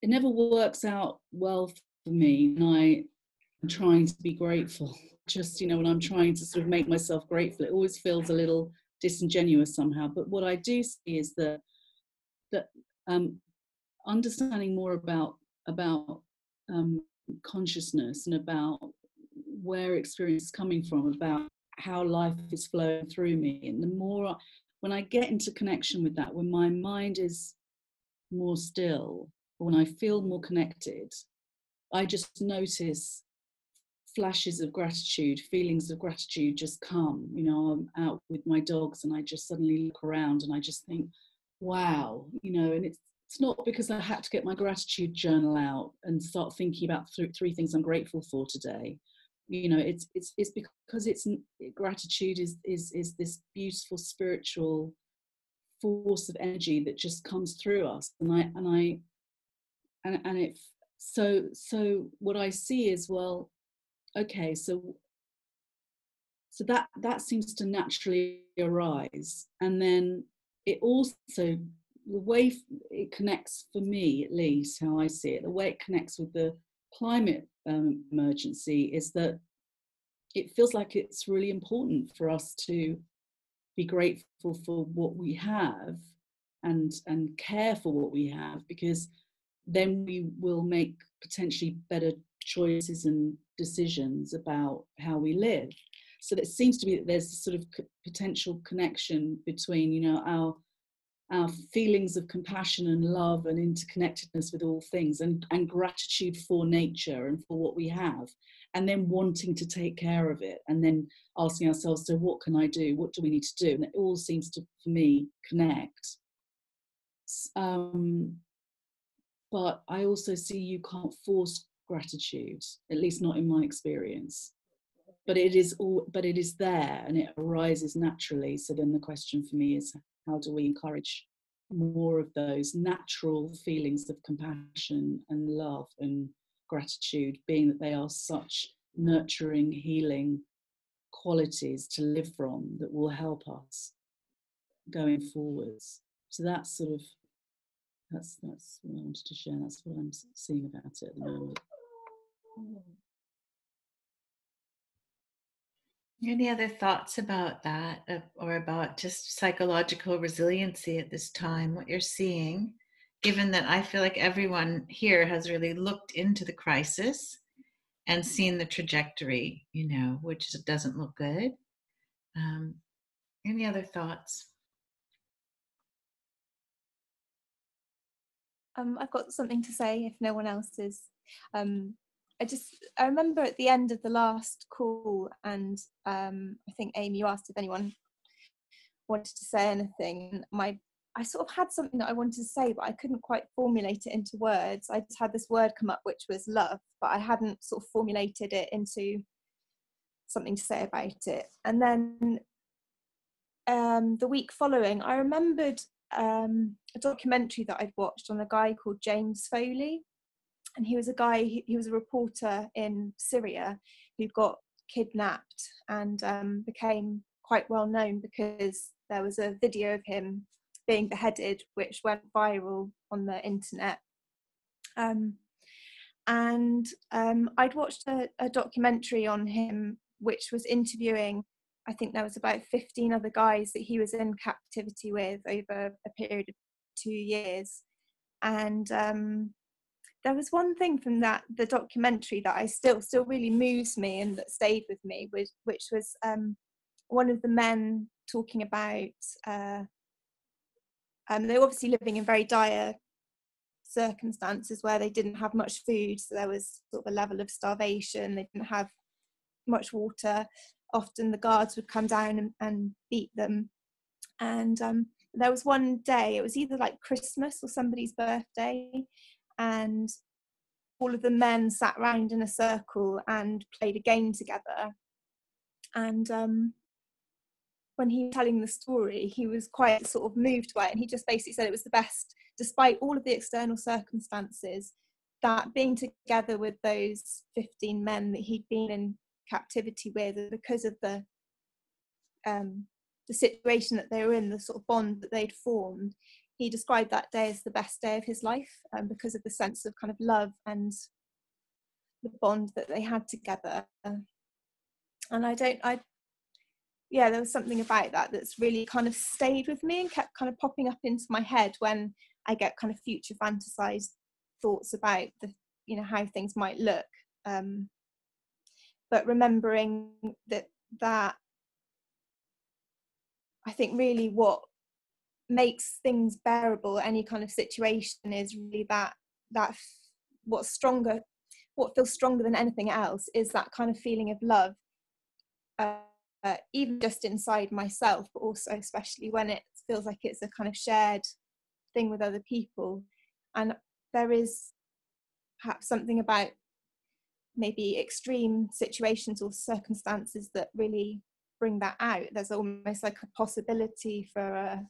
never works out well for me when I'm trying to be grateful. Just when I'm trying to sort of make myself grateful, it always feels a little disingenuous somehow. But what I do see is that understanding more about consciousness, and about where experience is coming from, about how life is flowing through me, and the more when I get into connection with that, when my mind is more still, or when I feel more connected, I just notice flashes of gratitude, feelings of gratitude just come. I'm out with my dogs and I just suddenly look around and I just think, wow, and it's not because I had to get my gratitude journal out and start thinking about three things I'm grateful for today. It's because gratitude is this beautiful spiritual force of energy that just comes through us, and so what I see is, well, okay, so that seems to naturally arise, and then it also, the way it connects, for me at least, how I see it, the way it connects with the climate emergency, is that it feels like it's really important for us to be grateful for what we have and care for what we have, because then we will make potentially better choices and decisions about how we live. So it seems to be that there's a sort of potential connection between, our feelings of compassion and love and interconnectedness with all things, and gratitude for nature and for what we have, and then wanting to take care of it, and then asking ourselves, so what can I do? What do we need to do? And it all seems to, for me, connect. But I also see you can't force gratitude, at least not in my experience. But it is there, and it arises naturally. So then the question for me is, how do we encourage more of those natural feelings of compassion and love and gratitude, being that they are such nurturing, healing qualities to live from, that will help us going forwards. So that's sort of, that's what I wanted to share. That's what I'm seeing about it at the moment. Any other thoughts about that, or about just psychological resiliency at this time, what you're seeing, given that I feel like everyone here has really looked into the crisis and seen the trajectory, which doesn't look good. Any other thoughts? I've got something to say if no one else is. I remember at the end of the last call, and I think, Amy, you asked if anyone wanted to say anything. I sort of had something that I wanted to say, but I couldn't quite formulate it into words. I just had this word come up, which was love, but I hadn't sort of formulated it into something to say about it. And then the week following, I remembered a documentary that I'd watched on a guy called James Foley. And he was a reporter in Syria who got kidnapped and became quite well known because there was a video of him being beheaded, which went viral on the internet. I'd watched a documentary on him, which was interviewing, I think there was about 15 other guys that he was in captivity with over a period of 2 years. And there was one thing from the documentary that I still really moves me and that stayed with me, which was one of the men talking about they were obviously living in very dire circumstances where they didn't have much food, so there was sort of a level of starvation. They didn't have much water. Often the guards would come down and beat them. And there was one day, it was either like Christmas or somebody's birthday, and all of the men sat round in a circle and played a game together. And when he was telling the story, he was quite sort of moved by it, and he just basically said it was the best, despite all of the external circumstances, that being together with those 15 men that he'd been in captivity with, because of the situation that they were in, the sort of bond that they'd formed, he described that day as the best day of his life, because of the sense of kind of love and the bond that they had together. And yeah, there was something about that that's really kind of stayed with me and kept kind of popping up into my head when I get kind of future fantasized thoughts about the, you know, how things might look. But remembering that I think really what makes things bearable, any kind of situation, is really that what feels stronger than anything else is that kind of feeling of love, even just inside myself, but also especially when it feels like it's a kind of shared thing with other people. And there is perhaps something about maybe extreme situations or circumstances that really bring that out. There's almost like a possibility for a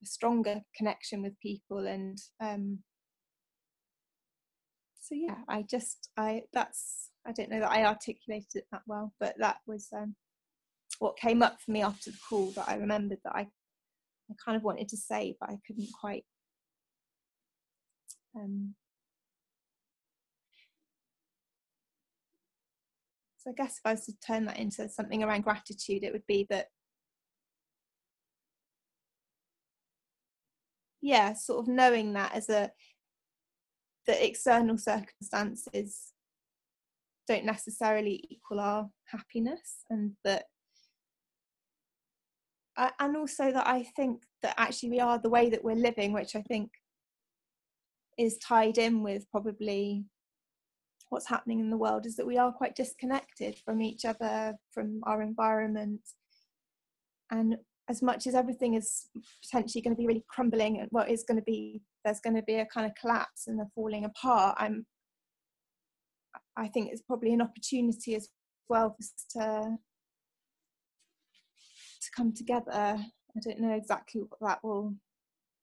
stronger connection with people. And so yeah, I don't know that I articulated it that well, but that was what came up for me after the call, that I remembered that I kind of wanted to say, but I couldn't quite. So I guess if I was to turn that into something around gratitude, it would be that, yeah, sort of knowing that that external circumstances don't necessarily equal our happiness, and also that I think that actually we are the way that we're living, which I think is tied in with probably what's happening in the world, is that we are quite disconnected from each other, from our environment. And as much as everything is potentially going to be really crumbling, and there's going to be a kind of collapse and a falling apart, I think it's probably an opportunity as well for us to come together. I don't know exactly what that will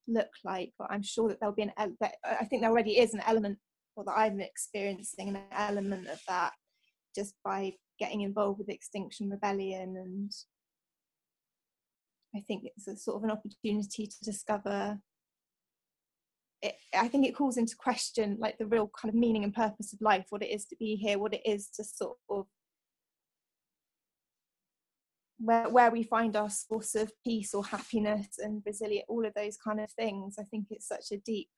look like, but I'm sure that there'll be I think there already is an element, or that I'm experiencing an element of that, just by getting involved with Extinction Rebellion. And I think it's a sort of an opportunity to discover it. I think it calls into question like the real kind of meaning and purpose of life, what it is to be here, what it is to sort of where we find our source of peace or happiness and resilience, all of those kind of things. I think it's such a deep,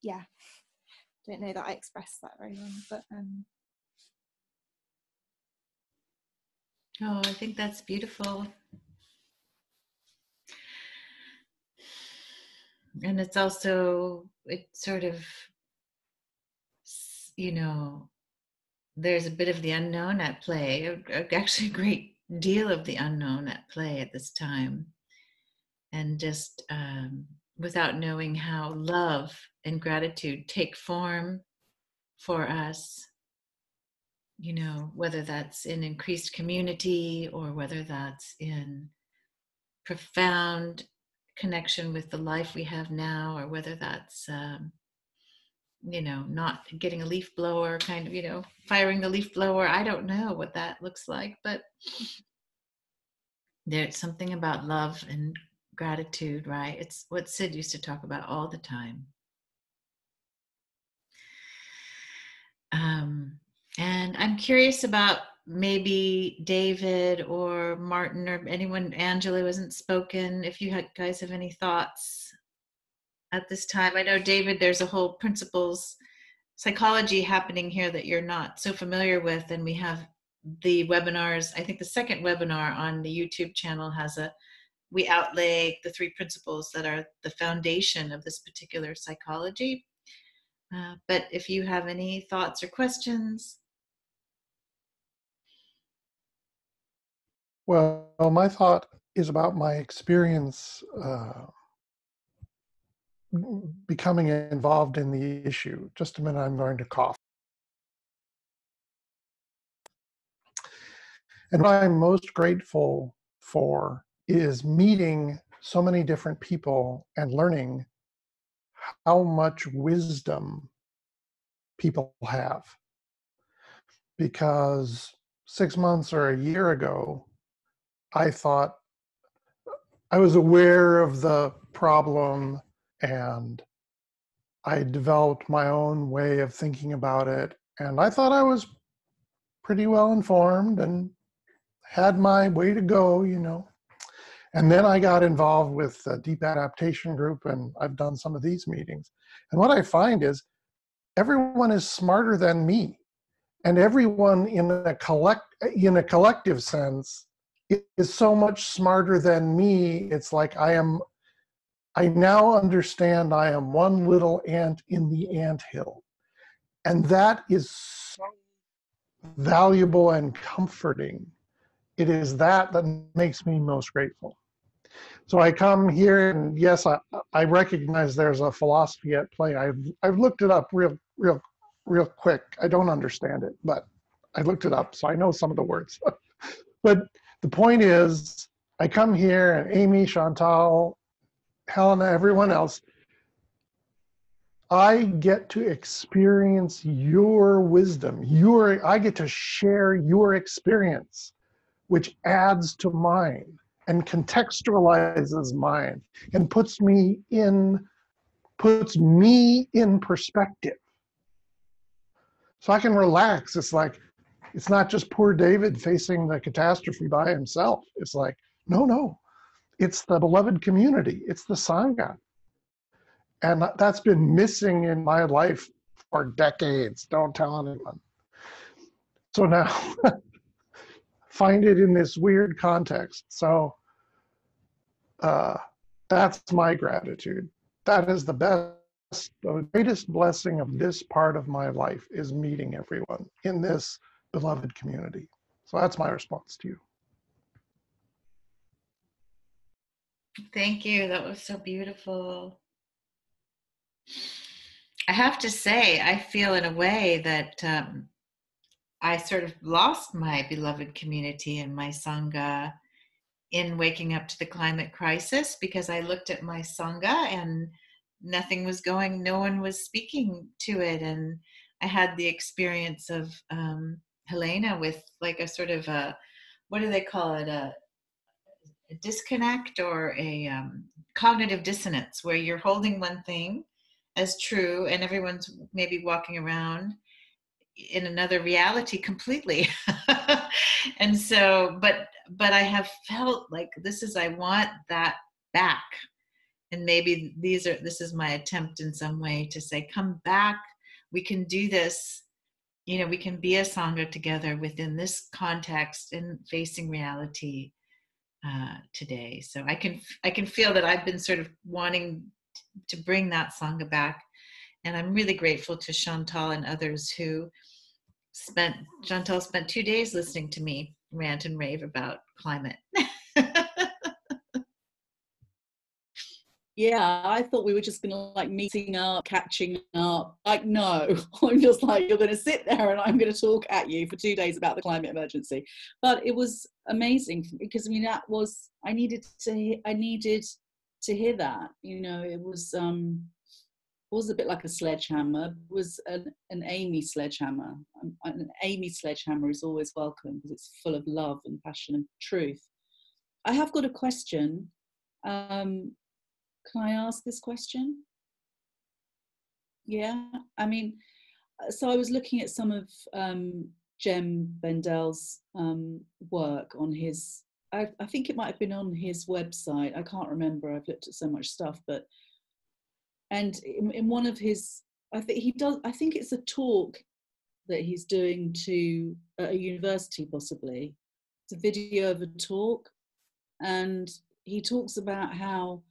yeah, I don't know that I expressed that very well, but oh, I think that's beautiful. And it's also, it sort of, you know, there's a bit of the unknown at play, actually a great deal of the unknown at play at this time. And just without knowing how love and gratitude take form for us, you know, whether that's in increased community or whether that's in profound connection with the life we have now, or whether that's you know, not getting a leaf blower, kind of, you know, firing the leaf blower. I don't know what that looks like, but there's something about love and gratitude, right? It's what Sid used to talk about all the time. And I'm curious about maybe David or Martin or anyone, Angela, who hasn't spoken, if you guys have any thoughts at this time. I know, David, there's a whole principles psychology happening here that you're not so familiar with, and we have the webinars. I think the second webinar on the YouTube channel has a we outlay the 3 principles that are the foundation of this particular psychology. But if you have any thoughts or questions. Well, my thought is about my experience becoming involved in the issue. Just a minute, I'm going to cough. And what I'm most grateful for is meeting so many different people and learning how much wisdom people have. Because 6 months or a year ago, I thought I was aware of the problem and I developed my own way of thinking about it. And I thought I was pretty well informed and had my way to go, you know. And then I got involved with the Deep Adaptation Group, and I've done some of these meetings. And what I find is everyone is smarter than me. And everyone in a collective sense is so much smarter than me. It's like I now understand I am one little ant in the anthill. And that is so valuable and comforting. It is that makes me most grateful. So I come here, and yes, I recognize there's a philosophy at play. I've looked it up real quick. I don't understand it, but I looked it up, so I know some of the words. But the point is, I come here, and Amy, Chantal, Helena, everyone else, I get to experience your wisdom. I get to share your experience, which adds to mine and contextualizes mine and puts me in perspective. So I can relax. It's like, it's not just poor David facing the catastrophe by himself. It's like, no, it's the beloved community. It's the Sangha. And that's been missing in my life for decades. Don't tell anyone. So now, find it in this weird context. So that's my gratitude. That is the greatest blessing of this part of my life, is meeting everyone in this beloved community. So that's my response to you. Thank you. That was so beautiful. I have to say, I feel in a way that I sort of lost my beloved community and my Sangha in waking up to the climate crisis, because I looked at my Sangha and nothing was going, no one was speaking to it. And I had the experience of Helena with like a sort of a, what do they call it? A disconnect or a cognitive dissonance, where you're holding one thing as true and everyone's maybe walking around in another reality completely. And so, but I have felt like I want that back. And maybe this is my attempt in some way to say, come back, we can do this, you know, we can be a Sangha together within this context and facing reality today. So I can feel that I've been sort of wanting to bring that Sangha back. And I'm really grateful to Chantal and others who Chantal spent 2 days listening to me rant and rave about climate. Yeah, I thought we were just going to like meeting up, catching up. Like, no, I'm just like, you're going to sit there and I'm going to talk at you for 2 days about the climate emergency. But it was amazing because, I mean, I needed to hear that. You know, it was a bit like a sledgehammer. It was an Amy sledgehammer. An Amy sledgehammer is always welcome because it's full of love and passion and truth. I have got a question. Can I ask this question? Yeah, I mean, so I was looking at some of Jem Bendel's work on his, I think it might have been on his website. I can't remember, I've looked at so much stuff, and in one of his, I think it's a talk that he's doing to a university possibly. It's a video of a talk, and he talks about how,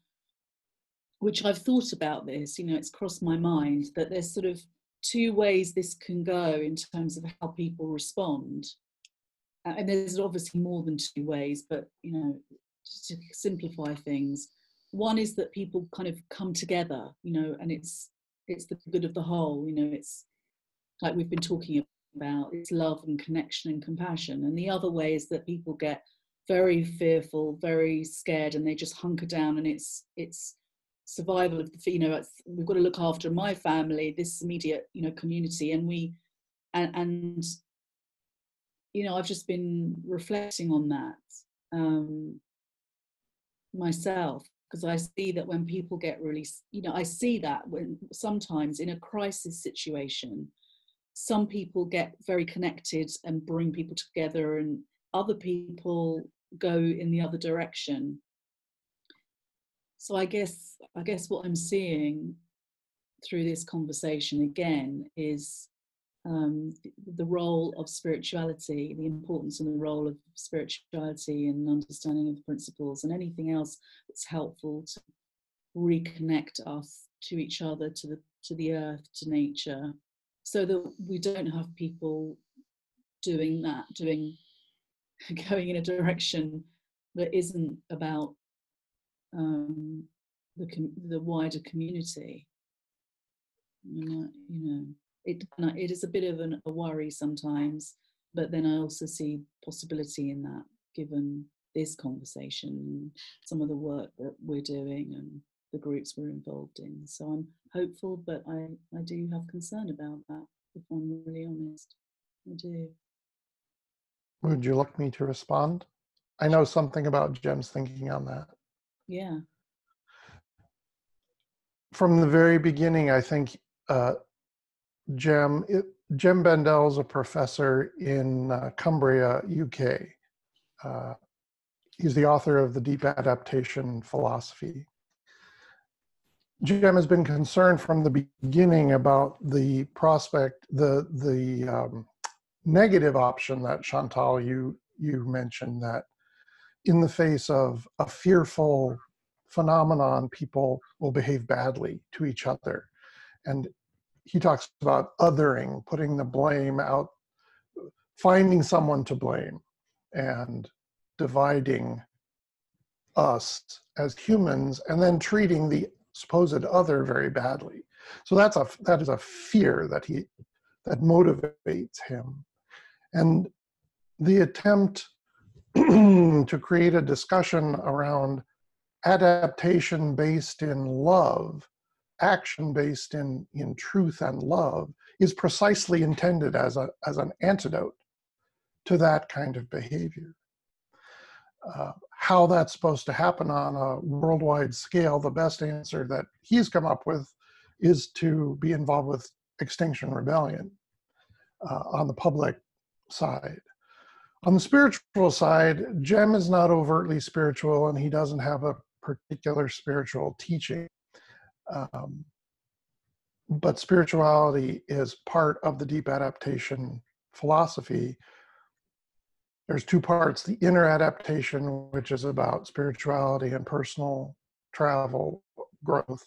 which I've thought about this, you know, it's crossed my mind, that there's sort of two ways this can go in terms of how people respond. And there's obviously more than two ways, but, you know, just to simplify things, one is that people kind of come together, you know, and it's the good of the whole, you know, it's like we've been talking about, it's love and connection and compassion. And the other way is that people get very fearful, very scared, and they just hunker down, and it's survival of the, you know, we've got to look after my family, this immediate, you know, community, and and you know, I've just been reflecting on that myself, because I see that when people get really, you know, I see that when sometimes in a crisis situation, some people get very connected and bring people together, and other people go in the other direction. So I guess what I'm seeing through this conversation again is the role of spirituality, the importance and the role of spirituality and understanding of the principles, and anything else that's helpful to reconnect us to each other, to the earth, to nature, so that we don't have people going in a direction that isn't about the wider community. You know, it is a bit of a worry sometimes, but then I also see possibility in that, given this conversation and some of the work that we're doing and the groups we're involved in. So I'm hopeful, but I do have concern about that, if I'm really honest. I do. Would you like me to respond? I know something about Jem's thinking on that. Yeah. From the very beginning, I think Jem Bendell is a professor in Cumbria, UK. He's the author of The Deep Adaptation Philosophy. Jem has been concerned from the beginning about the prospect, the negative option that Chantal, you mentioned, that in the face of a fearful phenomenon, people will behave badly to each other. And he talks about othering, putting the blame out, finding someone to blame, and dividing us as humans, and then treating the supposed other very badly. So that is a fear that motivates him. And the attempt to create a discussion around adaptation based in love, action based in truth and love, is precisely intended as an antidote to that kind of behavior. How that's supposed to happen on a worldwide scale, the best answer that he's come up with is to be involved with Extinction Rebellion on the public side. On the spiritual side, Jem is not overtly spiritual, and he doesn't have a particular spiritual teaching. But spirituality is part of the deep adaptation philosophy. There's two parts: the inner adaptation, which is about spirituality and personal travel, growth,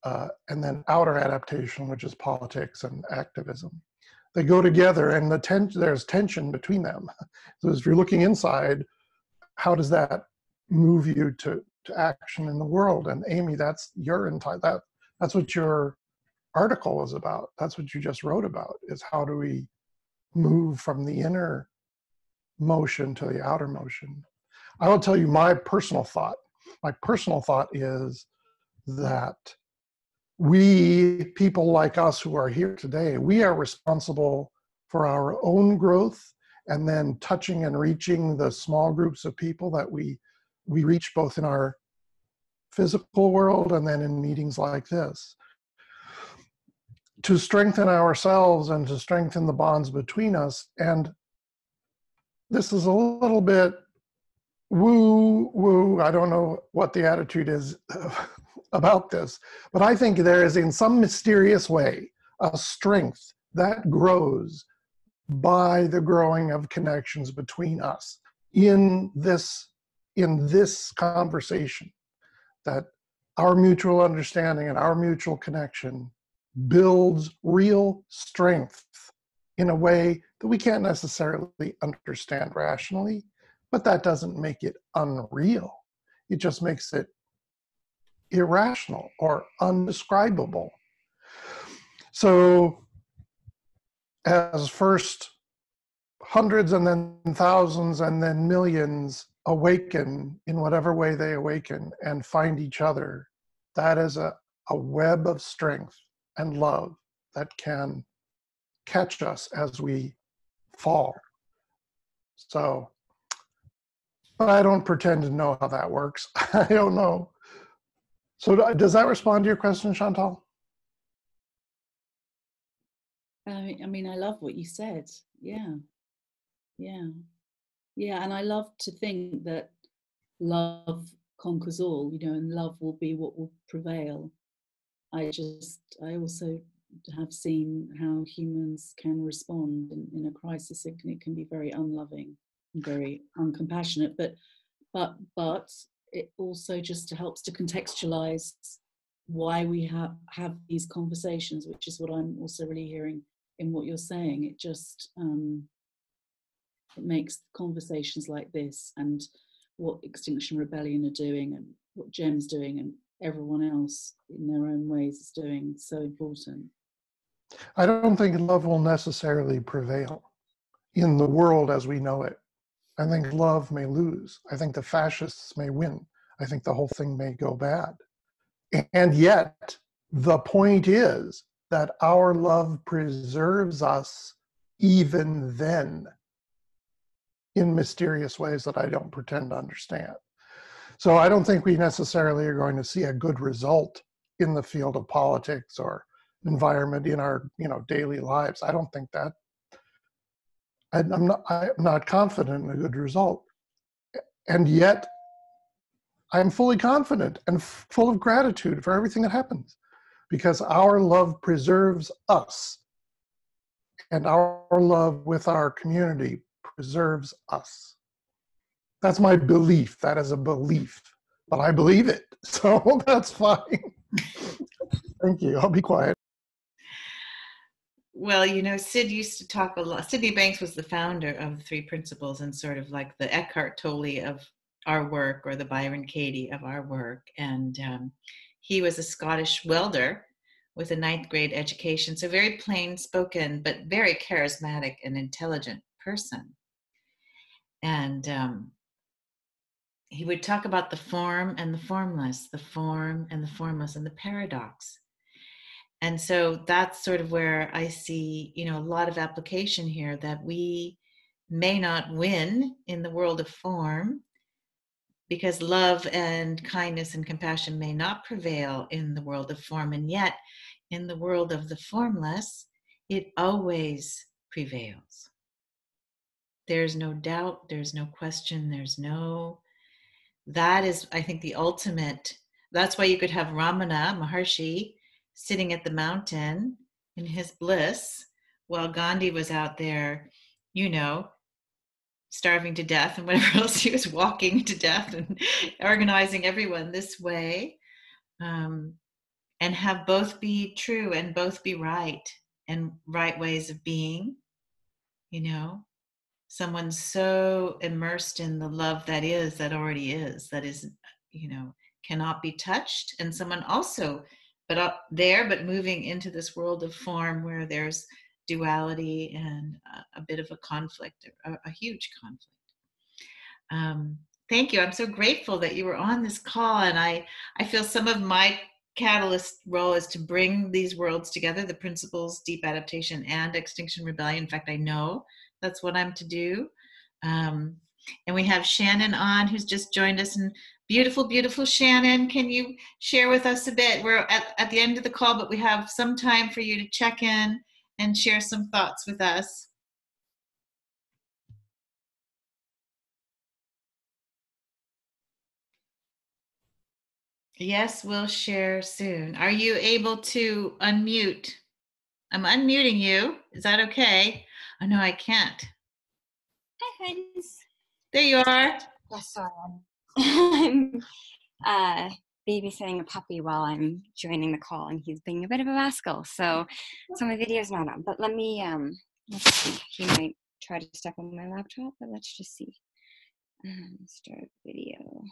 and then outer adaptation, which is politics and activism. They go together, and there's tension between them. So if you're looking inside, how does that move you to action in the world? And Amy, that's what your article was about. That's what you just wrote about, is how do we move from the inner motion to the outer motion. I will tell you my personal thought. My personal thought is that we, people like us who are here today, we are responsible for our own growth, and then touching and reaching the small groups of people that we reach both in our physical world and then in meetings like this, to strengthen ourselves and to strengthen the bonds between us. And this is a little bit woo, I don't know what the attitude is about this, but I think there is, in some mysterious way, a strength that grows by the growing of connections between us in this in this conversation, that our mutual understanding and our mutual connection builds real strength in a way that we can't necessarily understand rationally, but that doesn't make it unreal. It just makes it irrational or undescribable. So as first hundreds and then thousands and then millions awaken in whatever way they awaken and find each other, that is a web of strength and love that can catch us as we fall. So, but I don't pretend to know how that works. I don't know. So does that respond to your question, Chantal? I mean, I love what you said. Yeah. And I love to think that love conquers all, and love will be what will prevail. I also have seen how humans can respond in a crisis. It can be very unloving and very uncompassionate, but it also just helps to contextualize why we have these conversations, which is what I'm also really hearing in what you're saying. It just it makes conversations like this and what Extinction Rebellion are doing and what Gem's doing and everyone else in their own ways is doing so important. I don't think love will necessarily prevail in the world as we know it. I think love may lose. I think the fascists may win. I think the whole thing may go bad. And yet, the point is that our love preserves us even then in mysterious ways that I don't pretend to understand. So I don't think we necessarily are going to see a good result in the field of politics or environment in our daily lives. I don't think that. I'm not confident in a good result. And yet, I'm fully confident and full of gratitude for everything that happens, because our love preserves us, and our love with our community preserves us. That's my belief. That is a belief, but I believe it, so that's fine. Thank you. I'll be quiet. Well, Sid used to talk a lot. Sydney Banks was the founder of the Three Principles and sort of like the Eckhart Tolle of our work, or the Byron Katie of our work. And he was a Scottish welder with a 9th grade education. So very plain spoken, but very charismatic and intelligent person. And he would talk about the form and the formless, the form and the formless, and the paradox. And so that's sort of where I see, a lot of application here, that we may not win in the world of form because love and kindness and compassion may not prevail in the world of form. And yet in the world of the formless, it always prevails. There's no doubt, there's no question, that is, I think, the ultimate. That's why you could have Ramana Maharshi sitting at the mountain in his bliss while Gandhi was out there, starving to death and whatever else he was, walking to death and organizing everyone this way, and have both be true and both be right, and right ways of being. Someone so immersed in the love that already is, that is, cannot be touched, and someone also but up there, but moving into this world of form where there's duality and a bit of a conflict, a huge conflict. Thank you. I'm so grateful that you were on this call, and I feel some of my catalyst role is to bring these worlds together, the principles, deep adaptation, and Extinction Rebellion. In fact, I know that's what I'm to do. And we have Shannon on, who's just joined us. And beautiful, beautiful Shannon, can you share with us a bit? We're at the end of the call, but we have some time for you to check in and share some thoughts with us. Yes, we'll share soon. Are you able to unmute? I'm unmuting you. Is that okay? Oh, no, I can't. Hi, friends. There you are. Yes, I am. I'm babysitting a puppy while I'm joining the call, and he's being a bit of a rascal. So my video's not on. But let me, let's see. He might try to step on my laptop, but let's just see. Start video.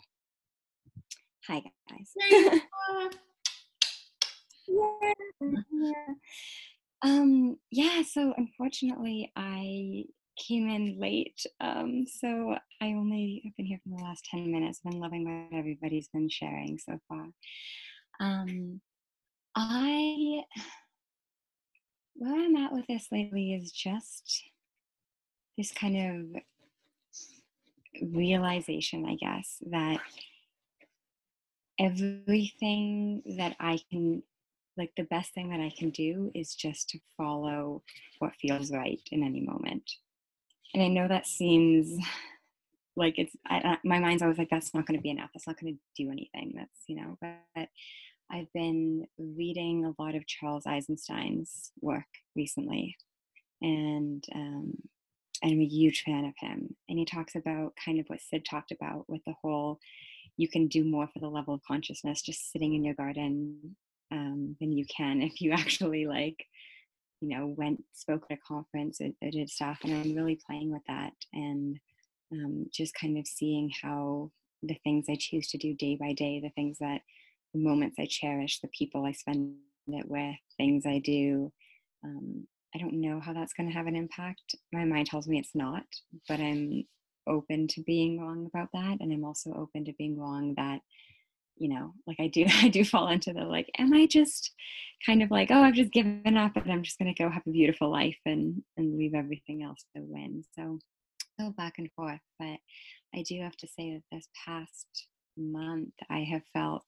Hi, guys. Yeah, so unfortunately I came in late. So I only have been here for the last 10 minutes. I've been loving what everybody's been sharing so far. Where I'm at with this lately is just this kind of realization, I guess, that everything that I can, like the best thing that I can do is just to follow what feels right in any moment. And I know that seems like my mind's always like, that's not going to be enough. That's not going to do anything. That's, but I've been reading a lot of Charles Eisenstein's work recently. And I'm a huge fan of him. And he talks about kind of what Sid talked about with the whole, you can do more for the level of consciousness just sitting in your garden than you can if you actually spoke at a conference or did stuff. And I'm really playing with that and just kind of seeing how the things I choose to do day by day, the moments I cherish, the people I spend it with, things I do, I don't know how that's going to have an impact. My mind tells me it's not, but I'm open to being wrong about that. And I'm also open to being wrong that, I do fall into the, am I just kind of like, oh, I've just given up and I'm just going to go have a beautiful life and leave everything else to win. So go back and forth. But I do have to say that this past month, I have felt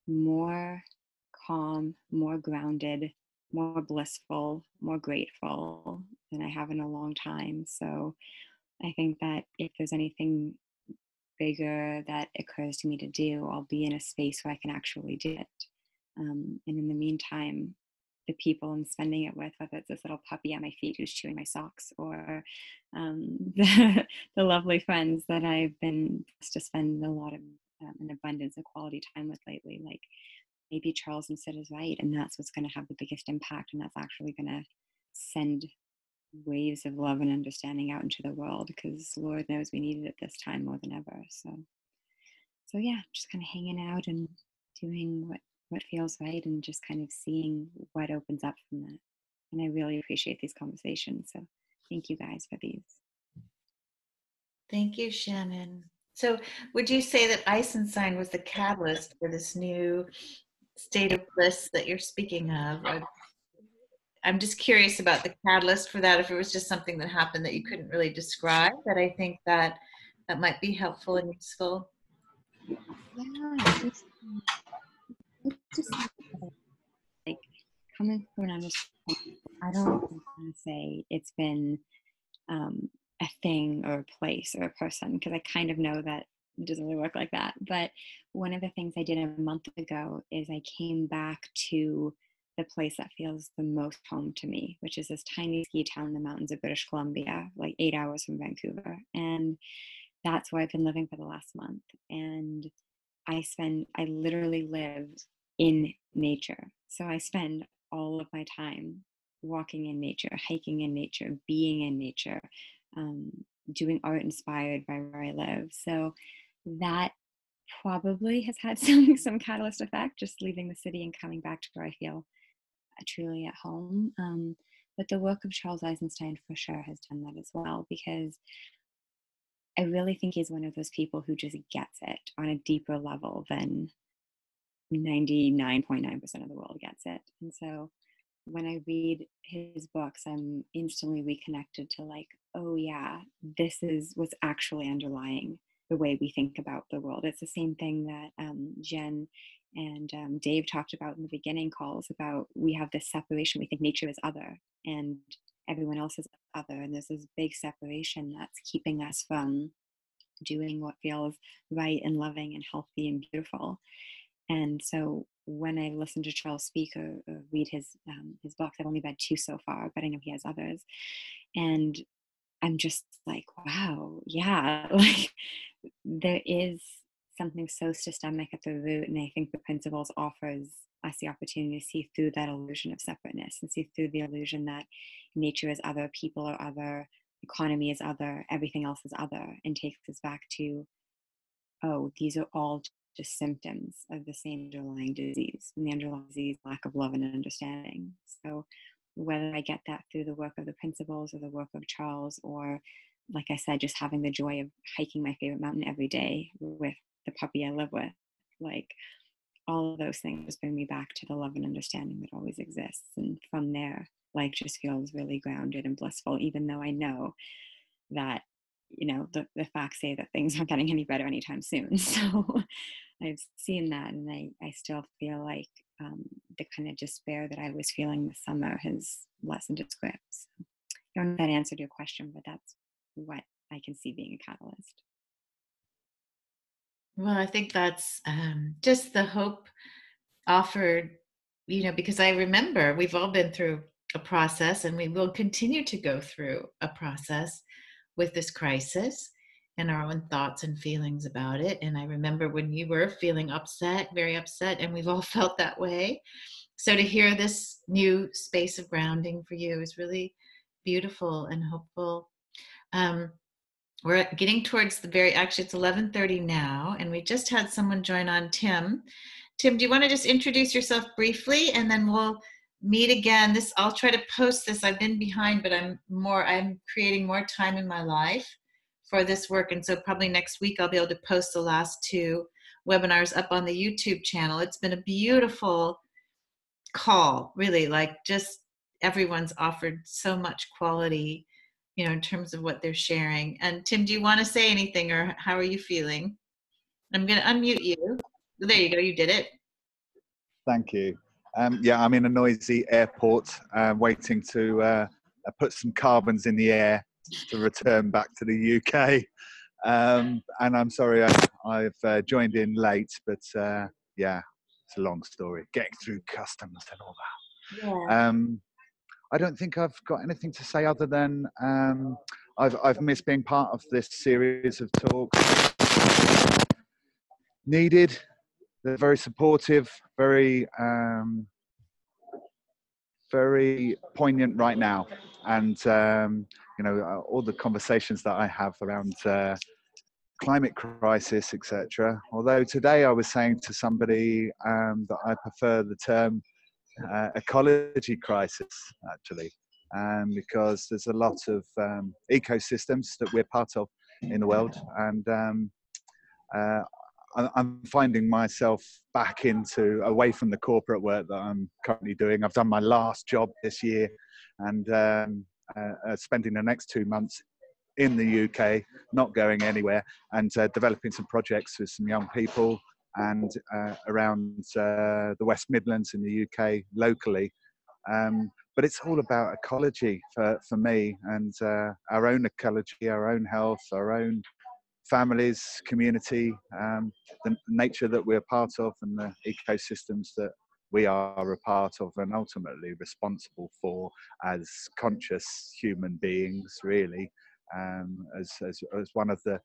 more calm, more grounded, more blissful, more grateful than I have in a long time. So I think that if there's anything bigger that occurs to me to do, I'll be in a space where I can actually do it. And in the meantime, the people I'm spending it with, whether it's this little puppy at my feet who's chewing my socks, or the lovely friends that I've been blessed to spend a lot of an abundance of quality time with lately, maybe Charles and Sid is right, and that's what's going to have the biggest impact, and that's actually going to send waves of love and understanding out into the world, because Lord knows we need it at this time more than ever. So yeah, just kind of hanging out and doing what feels right, and just kind of seeing what opens up from that. And I really appreciate these conversations. So thank you guys for these. Thank you, Shannon. So would you say that Eisenstein was the catalyst for this new state of bliss that you're speaking of? I'm just curious about the catalyst for that, if it was just something that happened that you couldn't really describe, but I think that might be helpful and useful. Yeah, just coming from an understanding, I don't want to say it's been a thing or a place or a person, because I kind of know that it doesn't really work like that. But one of the things I did a month ago is I came back to the place that feels the most home to me, which is this tiny ski town in the mountains of British Columbia, 8 hours from Vancouver. And that's where I've been living for the last month. And I literally live in nature. So I spend all of my time walking in nature, hiking in nature, being in nature, doing art inspired by where I live. So that probably has had some catalyst effect, just leaving the city and coming back to where I feel truly at home. But the work of Charles Eisenstein for sure has done that as well, because I really think he's one of those people who just gets it on a deeper level than 99.9% of the world gets it. And so when I read his books, I'm instantly reconnected to oh yeah, this is what's actually underlying the way we think about the world. It's the same thing that Jen and Dave talked about in the beginning calls about, we have this separation. We think nature is other and everyone else is other. And there's this big separation that's keeping us from doing what feels right and loving and healthy and beautiful. And so when I listen to Charles speak or read his books, I've only read 2 so far, but I know he has others. And I'm just like, wow, yeah, there is something so systemic at the root. And I think the principles offers us the opportunity to see through that illusion of separateness and see through the illusion that nature is other, people are other, economy is other, everything else is other, and takes us back to, oh, these are all just symptoms of the same underlying disease, and the underlying disease, lack of love and understanding. So whether I get that through the work of the principles or the work of Charles, or like I said, just having the joy of hiking my favorite mountain every day with the puppy I live with, like all of those things bring me back to the love and understanding that always exists. And from there, life just feels really grounded and blissful, even though I know that, you know, the facts say that things aren't getting any better anytime soon. So I've seen that, and I still feel like the kind of despair that I was feeling this summer has lessened its grip. So I don't know if that answered your question, but that's what I can see being a catalyst. Well, I think that's just the hope offered, you know, because I remember we've all been through a process, and we will continue to go through a process with this crisis and our own thoughts and feelings about it. And I remember when you were feeling upset, very upset, and we've all felt that way. So to hear this new space of grounding for you is really beautiful and hopeful. We're getting towards the actually it's 11:30 now, and we just had someone join on, Tim. Tim, do you want to just introduce yourself briefly, and then we'll meet again? I'll try to post this. I've been behind, but I'm creating more time in my life for this work. And so probably next week I'll be able to post the last 2 webinars up on the YouTube channel. It's been a beautiful call, really, like just everyone's offered so much quality, you know, in terms of what they're sharing. And Tim, do you want to say anything, or how are you feeling? I'm going to unmute you. There you go. You did it. Thank you. Yeah, I'm in a noisy airport, waiting to put some carbons in the air to return back to the UK. And I'm sorry I've joined in late, but yeah, it's a long story. Getting through customs and all that. Yeah. I don't think I've got anything to say other than I've missed being part of this series of talks. Needed. They're very supportive, very poignant right now. And, you know, all the conversations that I have around climate crisis, etc. Although today I was saying to somebody that I prefer the term ecology crisis, actually, because there's a lot of ecosystems that we're part of in the world. And I'm finding myself back away from the corporate work that I'm currently doing. I've done my last job this year, and spending the next 2 months in the UK, not going anywhere, and developing some projects with some young people and around the West Midlands in the UK locally. But it's all about ecology for me, and our own ecology, our own health, our own families, community, the nature that we're part of, and the ecosystems that we are a part of and ultimately responsible for as conscious human beings, really, as one of the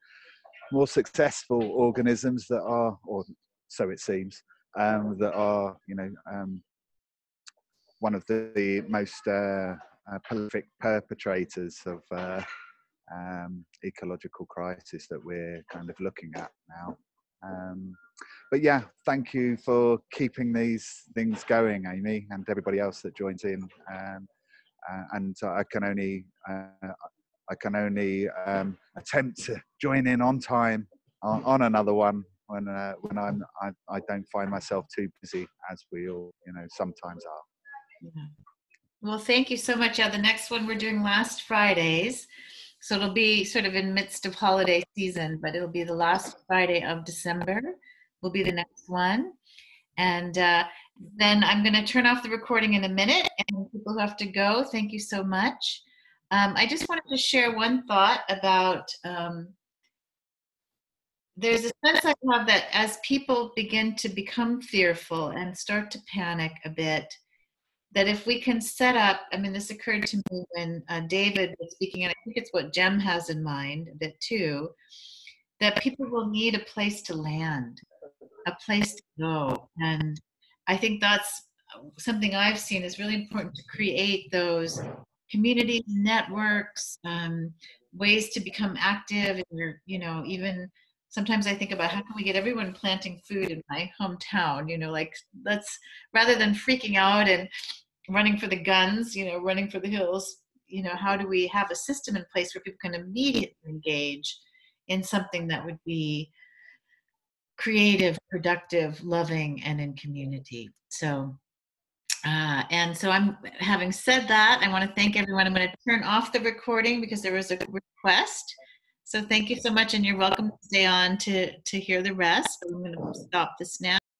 more successful organisms that are, or so it seems, that are, you know, one of the most prolific perpetrators of ecological crisis that we're kind of looking at now. But yeah, thank you for keeping these things going, Amy, and everybody else that joins in. And I can only attempt to join in on time on another one when I don't find myself too busy, as we all, you know, sometimes are. Yeah. Well, thank you so much. Yeah, the next one we're doing last Fridays. So it'll be sort of in midst of holiday season, but it'll be the last Friday of December will be the next one. And then I'm going to turn off the recording in a minute, and people who have to go, thank you so much. I just wanted to share one thought about, there's a sense I have that as people begin to become fearful and start to panic a bit, that if we can set up, I mean, this occurred to me when David was speaking, and I think it's what Jem has in mind a bit too, that people will need a place to land, a place to go. And I think that's something I've seen is really important, to create those community networks, ways to become active. And you're, even sometimes I think about how can we get everyone planting food in my hometown, like let's, rather than freaking out and running for the guns, running for the hills, how do we have a system in place where people can immediately engage in something that would be creative, productive, loving, and in community. So, and so having said that, I want to thank everyone. I'm going to turn off the recording because there was a request. So thank you so much, and you're welcome to stay on to hear the rest. I'm going to stop this now.